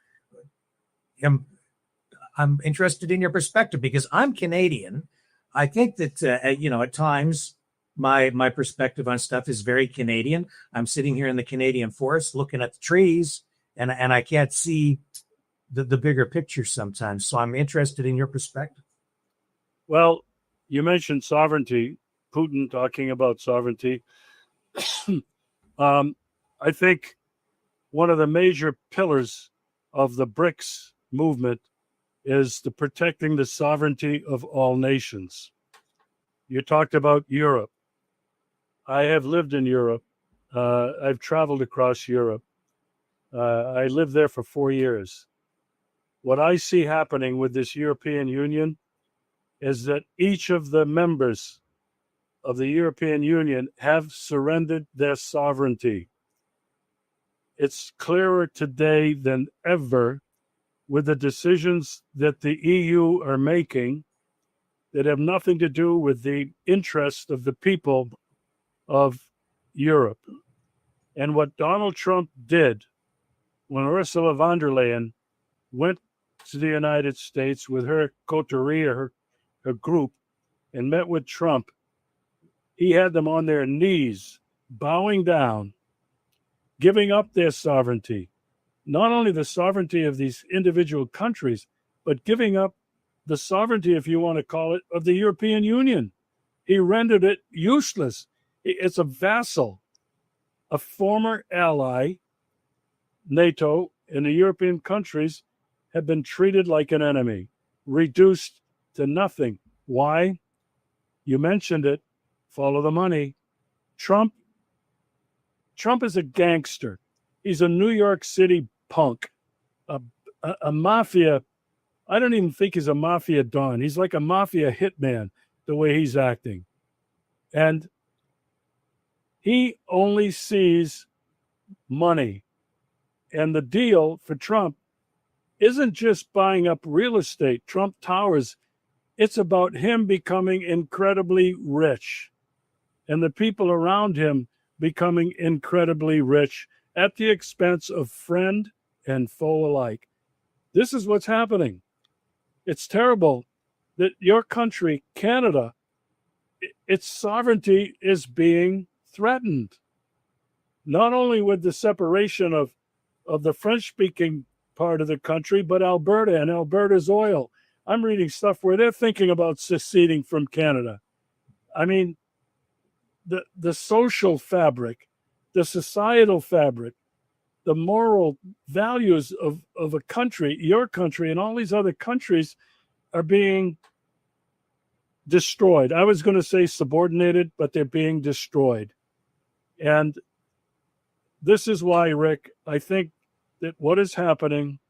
I'm interested in your perspective because I'm Canadian. I think that, at times my perspective on stuff is very Canadian. I'm sitting here in the Canadian forest looking at the trees and I can't see the bigger picture sometimes. So I'm interested in your perspective. Well, you mentioned sovereignty, Putin talking about sovereignty. I think one of the major pillars of the BRICS movement is the protecting the sovereignty of all nations. You talked about Europe. I have lived in Europe. I've traveled across Europe. I lived there for 4 years. What I see happening with this European Union is that each of the members of the European Union have surrendered their sovereignty. It's clearer today than ever with the decisions that the EU are making that have nothing to do with the interest of the people of Europe. And what Donald Trump did when Ursula von der Leyen went to the United States with her coterie, her group, and met with Trump, he had them on their knees, bowing down, giving up their sovereignty, not only the sovereignty of these individual countries, but giving up the sovereignty, if you want to call it, of the European Union. He rendered it useless. It's a vassal, a former ally. NATO and the European countries have been treated like an enemy, reduced to nothing. Why? You mentioned it. Follow the money. Trump is a gangster. He's a New York City punk, a mafia. I don't even think he's a mafia don. He's like a mafia hitman, the way he's acting. And he only sees money. And the deal for Trump isn't just buying up real estate, Trump Towers. It's about him becoming incredibly rich and the people around him becoming incredibly rich at the expense of friend and foe alike. This is what's happening. It's terrible that your country, Canada, its sovereignty is being threatened. Not only with the separation of the French-speaking part of the country, but Alberta and Alberta's oil. I'm reading stuff where they're thinking about seceding from Canada. I mean, the social fabric, the societal fabric, the moral values of a country, your country, and all these other countries are being destroyed. I was going to say subordinated, but they're being destroyed. And this is why, Rick, I think that what is happening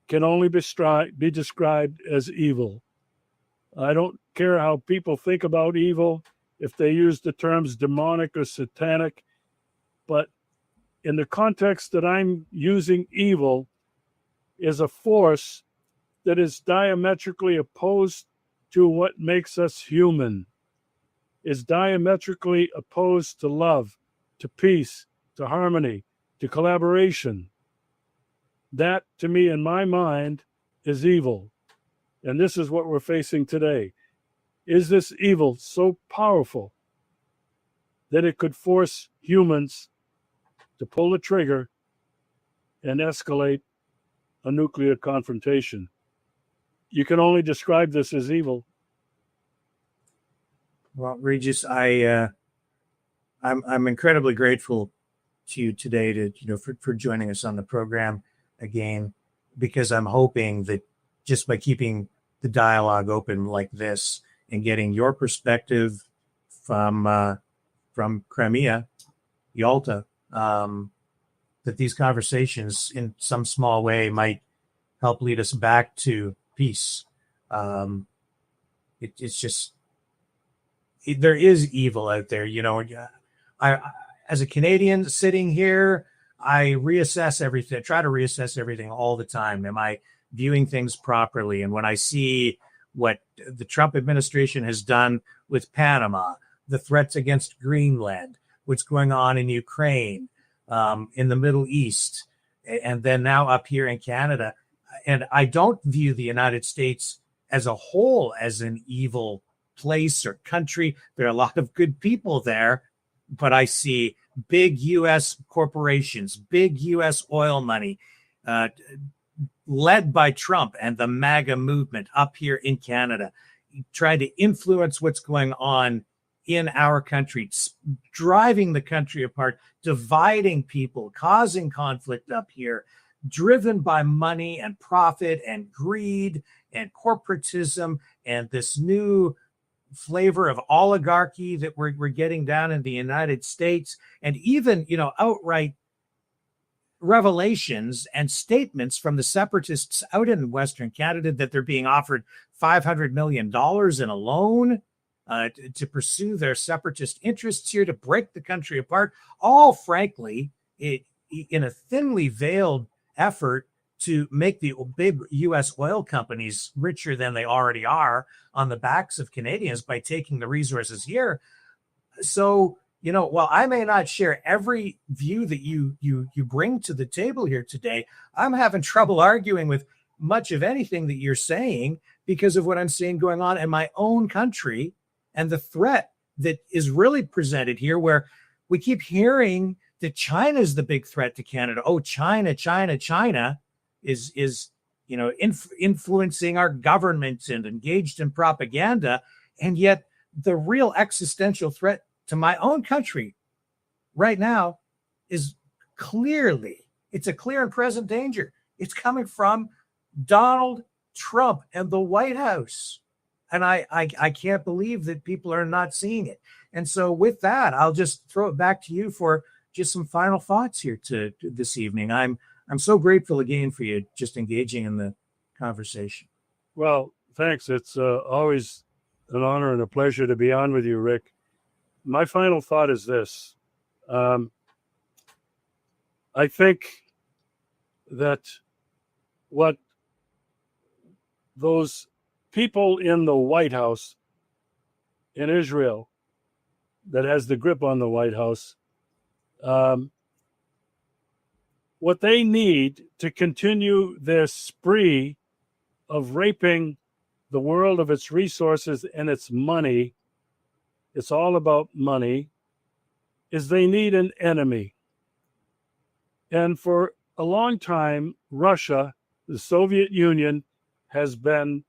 can only be described as evil. I don't care how people think about evil, if they use the terms demonic or satanic, but in the context that I'm using, evil is a force that is diametrically opposed to what makes us human, is diametrically opposed to love, to peace, to harmony, to collaboration. That, to me, in my mind, is evil. And this is what we're facing today. Is this evil so powerful that it could force humans to pull the trigger and escalate a nuclear confrontation? You can only describe this as evil. Well, Regis, I'm incredibly grateful to you today for joining us on the program again, because I'm hoping that just by keeping the dialogue open like this and getting your perspective from Crimea, Yalta, that these conversations in some small way might help lead us back to peace. It's just, there is evil out there. I as a Canadian sitting here, I reassess everything, try to reassess everything all the time. Am I viewing things properly? And when I see what the Trump administration has done with Panama, the threats against Greenland, what's going on in Ukraine, in the Middle East, and then now up here in Canada, and I don't view the United States as a whole as an evil place or country. There are a lot of good people there, but I see big U.S. corporations, big U.S. oil money, led by Trump and the MAGA movement up here in Canada, trying to influence what's going on in our country, driving the country apart, dividing people, causing conflict up here, driven by money and profit and greed and corporatism and this new flavor of oligarchy that we're getting down in the United States, and even, outright revelations and statements from the separatists out in Western Canada that they're being offered $500 million in a loan to pursue their separatist interests here, to break the country apart, all frankly in a thinly veiled effort to make the big U.S. oil companies richer than they already are on the backs of Canadians by taking the resources here. So, while I may not share every view that you bring to the table here today, I'm having trouble arguing with much of anything that you're saying because of what I'm seeing going on in my own country and the threat that is really presented here, where we keep hearing that China is the big threat to Canada. Oh, China is influencing our government and engaged in propaganda. And yet the real existential threat to my own country right now is it's a clear and present danger. It's coming from Donald Trump and the White House. And I can't believe that people are not seeing it. And so with that, I'll just throw it back to you for just some final thoughts here to this evening. I'm so grateful again for you just engaging in the conversation. Well, thanks. It's always an honor and a pleasure to be on with you, Rick. My final thought is this. I think that what those people in the White House in Israel that has the grip on the White House, what they need to continue their spree of raping the world of its resources and its money, it's all about money, is they need an enemy. And for a long time, Russia, the Soviet Union, has been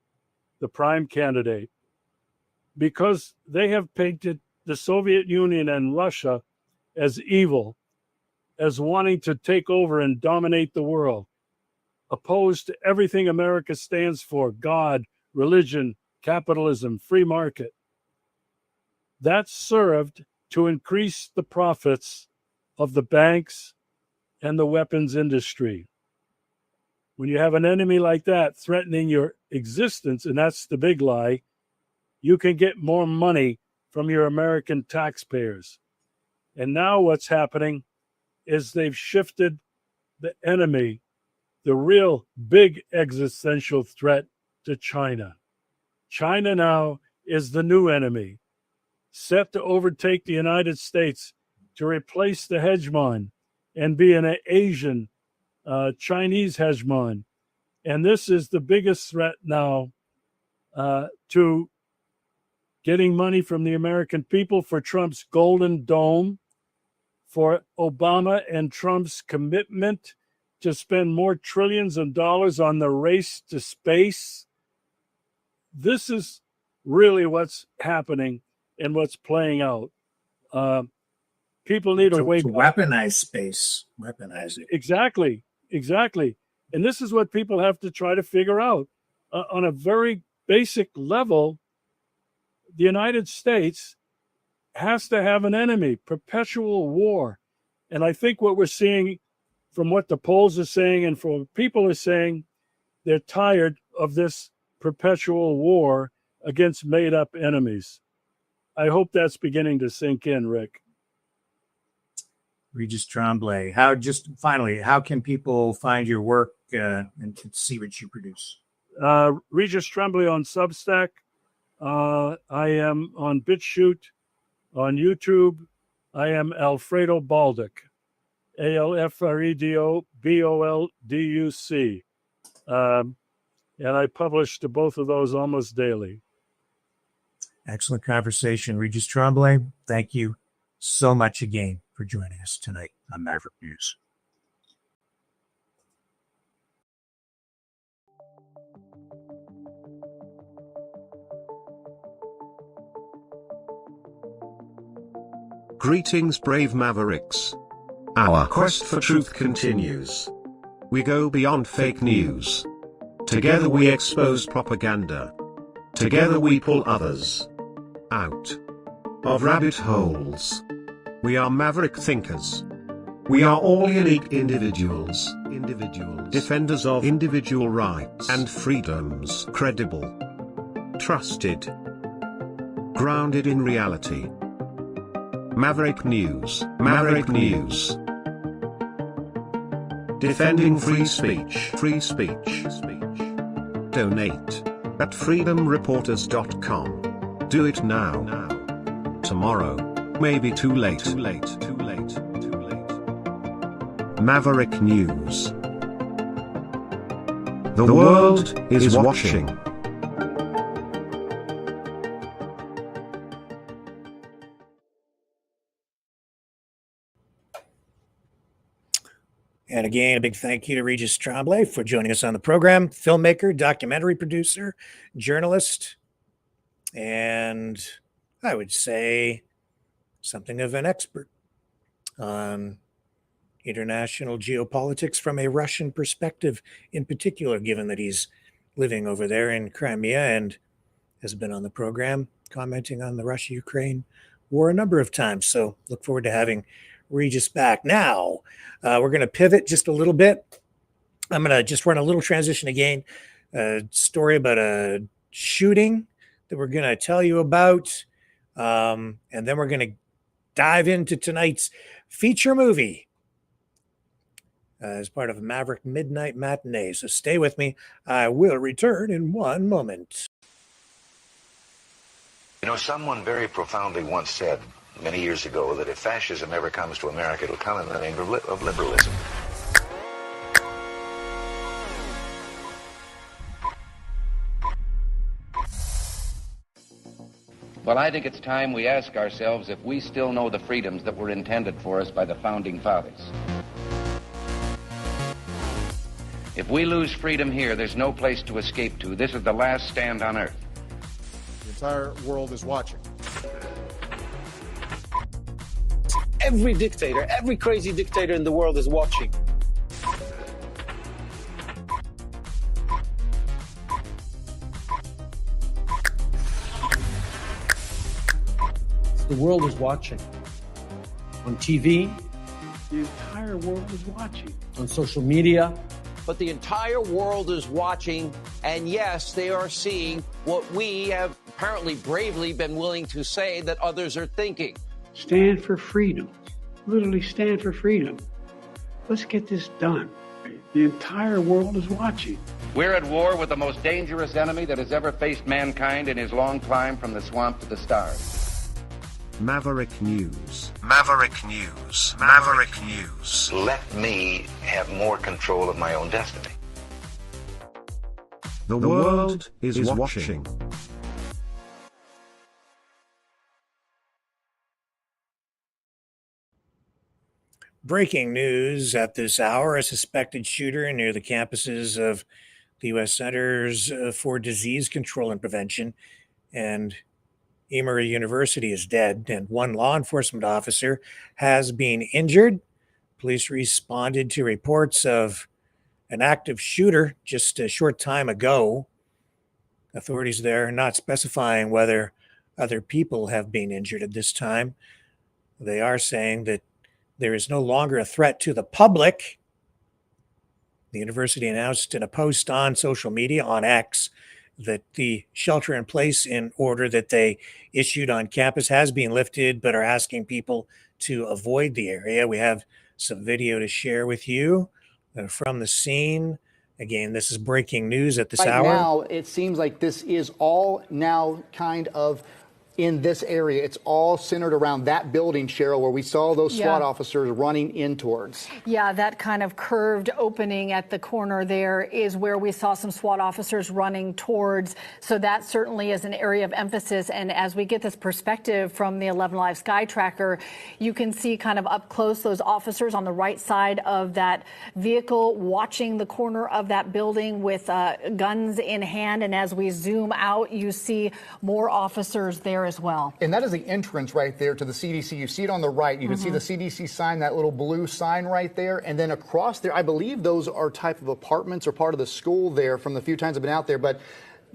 the prime candidate because they have painted the Soviet Union and Russia as evil, as wanting to take over and dominate the world, opposed to everything America stands for: God, religion, capitalism, free market. That served to increase the profits of the banks and the weapons industry. When you have an enemy like that threatening your existence, and that's the big lie, you can get more money from your American taxpayers. And now what's happening is they've shifted the enemy, the real big existential threat, to China. China now is the new enemy, set to overtake the United States, to replace the hegemon and be an Asian Chinese hegemon. And this is the biggest threat now to getting money from the American people, for Trump's Golden Dome, for Obama and Trump's commitment to spend more trillions of dollars on the race to space. This is really what's happening and what's playing out. People need to wake up. Weaponize space, weaponize it. Exactly. And this is what people have to try to figure out. On a very basic level, the United States has to have an enemy, perpetual war. And I think what we're seeing from what the polls are saying and from what people are saying, they're tired of this perpetual war against made-up enemies. I hope that's beginning to sink in, Rick. Regis Tremblay, finally, how can people find your work and to see what you produce? Regis Tremblay on Substack. I am on BitChute, on YouTube. I am Alfredo Balduc, ALFREDO BOLDUC. And I publish to both of those almost daily. Excellent conversation, Regis Tremblay. Thank you so much again for joining us tonight on Maverick News. Greetings, brave Mavericks. Our quest for truth continues. We go beyond fake news. Together we expose propaganda. Together we pull others out of rabbit holes. We are maverick thinkers. We are all unique individuals, defenders of individual rights and freedoms, credible, trusted, grounded in reality. Maverick News, Maverick News. Defending free speech, Donate at freedomreporters.com. Do it now. Tomorrow may be too late. Maverick News. The world is watching. And again, a big thank you to Regis Tremblay for joining us on the program. Filmmaker, documentary producer, journalist, and I would say something of an expert on international geopolitics from a Russian perspective in particular, given that he's living over there in Crimea and has been on the program commenting on the Russia-Ukraine war a number of times. So look forward to having Regis back. Now, we're going to pivot just a little bit. I'm going to just run a little transition again. A story about a shooting that we're going to tell you about. And then we're going to dive into tonight's feature movie as part of a Maverick Midnight Matinee. So stay with me. I will return in one moment. You know, someone very profoundly once said many years ago that if fascism ever comes to America, it'll come in the name of liberalism. Well, I think it's time we ask ourselves if we still know the freedoms that were intended for us by the Founding Fathers. If we lose freedom here, there's no place to escape to. This is the last stand on Earth. The entire world is watching. Every dictator, every crazy dictator in the world is watching. The world is watching. On TV, The entire world is watching. on social media. But the entire world is watching, and yes, they are seeing what we have apparently bravely been willing to say that others are thinking. Stand for freedom. Literally stand for freedom. Let's get this done. The entire world is watching. We're at war with the most dangerous enemy that has ever faced mankind in his long climb from the swamp to the stars. Maverick News. Maverick News. Maverick News. Let me have more control of my own destiny. The world is watching. Breaking news at this hour: a suspected shooter near the campuses of the U.S. Centers for Disease Control and Prevention and Emory University is dead, and one law enforcement officer has been injured. Police responded to reports of an active shooter just a short time ago. Authorities there are not specifying whether other people have been injured at this time. They are saying that there is no longer a threat to the public. The university announced in a post on social media, on X, that the shelter-in-place in order that they issued on campus has been lifted, but are asking people to avoid the area. We have some video to share with you from the scene. Again, this is breaking news at this hour. Right now, it seems like this is all now kind of in this area. It's all centered around that building, Cheryl, where we saw those SWAT officers running in towards. Yeah, that kind of curved opening at the corner there is where we saw some SWAT officers running towards. So that certainly is an area of emphasis. And as we get this perspective from the 11 Live Sky Tracker, you can see kind of up close those officers on the right side of that vehicle watching the corner of that building with guns in hand. And as we zoom out, you see more officers there as well. And that is the entrance right there to the CDC. You see it on the right. You can see the CDC sign, that little blue sign right there. And then across there, I believe those are type of apartments or part of the school there from the few times I've been out there. But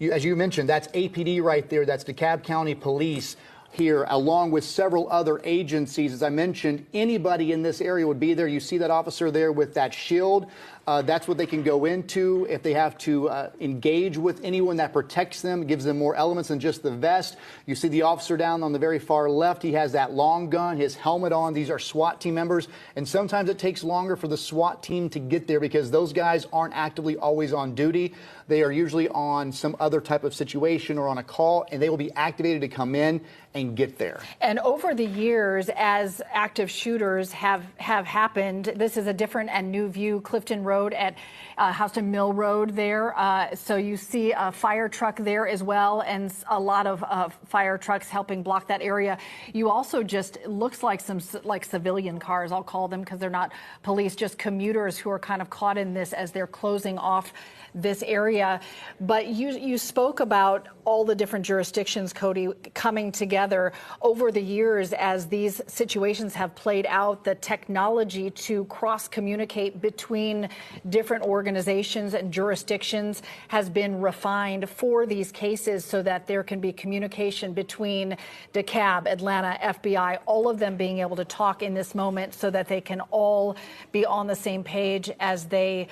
as you mentioned, that's APD right there. That's DeKalb County Police here, along with several other agencies. As I mentioned, anybody in this area would be there. You see that officer there with that shield. That's what they can go into if they have to engage with anyone that protects them, gives them more elements than just the vest. You see the officer down on the very far left. He has that long gun, his helmet on. These are SWAT team members. And sometimes it takes longer for the SWAT team to get there because those guys aren't actively always on duty. They are usually on some other type of situation or on a call, and they will be activated to come in and get there. And over the years, as active shooters have happened, this is a different and new view. Clifton Road at Houston Mill Road there. So you see a fire truck there as well, and a lot of fire trucks helping block that area. You also just, it looks like some like civilian cars, I'll call them, because they're not police, just commuters who are kind of caught in this as they're closing off this area. But you spoke about all the different jurisdictions, Cody, coming together together. Over the years, as these situations have played out, the technology to cross-communicate between different organizations and jurisdictions has been refined for these cases so that there can be communication between DeKalb, Atlanta, FBI, all of them being able to talk in this moment so that they can all be on the same page as they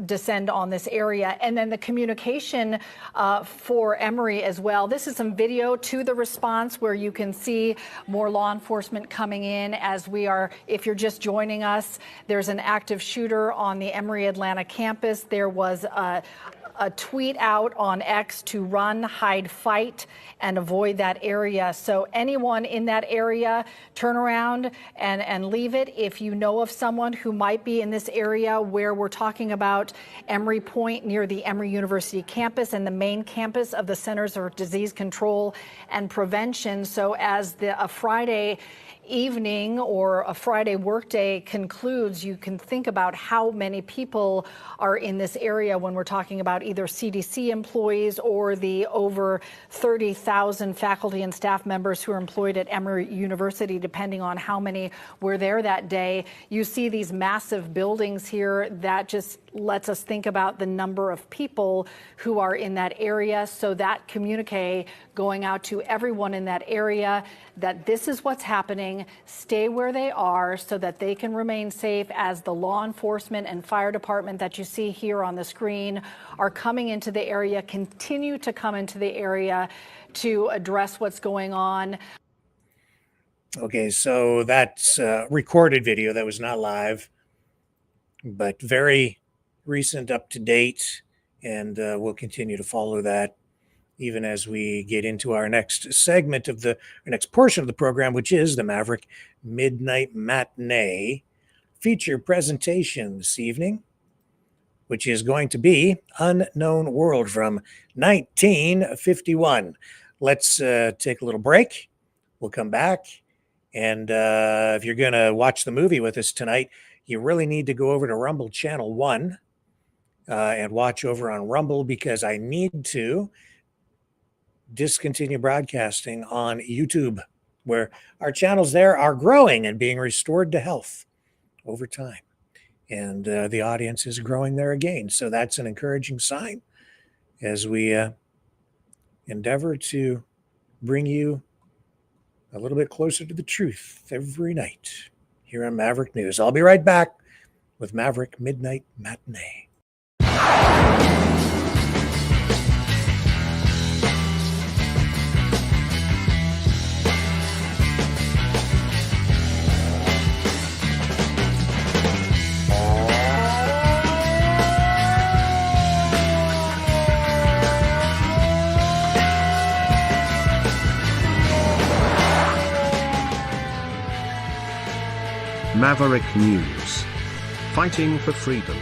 descend on this area. And then the communication for Emory as well. This is some video to the response where you can see more law enforcement coming in as we are, if you're just joining us, there's an active shooter on the Emory Atlanta campus. There was a tweet out on X to run, hide, fight, and avoid that area. So anyone in that area, turn around and leave it. If you know of someone who might be in this area where we're talking about Emory Point near the Emory University campus and the main campus of the Centers for Disease Control and Prevention. So as a Friday evening or a Friday workday concludes, you can think about how many people are in this area when we're talking about either CDC employees or the over 30,000 faculty and staff members who are employed at Emory University, depending on how many were there that day. You see these massive buildings here. That just lets us think about the number of people who are in that area. So that communique going out to everyone in that area that this is what's happening, stay where they are so that they can remain safe as the law enforcement and fire department that you see here on the screen are coming into the area, continue to come into the area to address what's going on. Okay, so that's a recorded video that was not live, but very recent, up to date, and we'll continue to follow that even as we get into our next segment of our next portion of the program, which is the Maverick Midnight Matinee feature presentation this evening, which is going to be Unknown World from 1951. Let's take a little break. We'll come back. And if you're going to watch the movie with us tonight, you really need to go over to Rumble Channel 1 and watch over on Rumble, because I need to discontinue broadcasting on YouTube, where our channels there are growing and being restored to health over time. And the audience is growing there again. So that's an encouraging sign as we endeavor to bring you a little bit closer to the truth every night here on Maverick News. I'll be right back with Maverick Midnight Matinee. Maverick News. Fighting for freedom.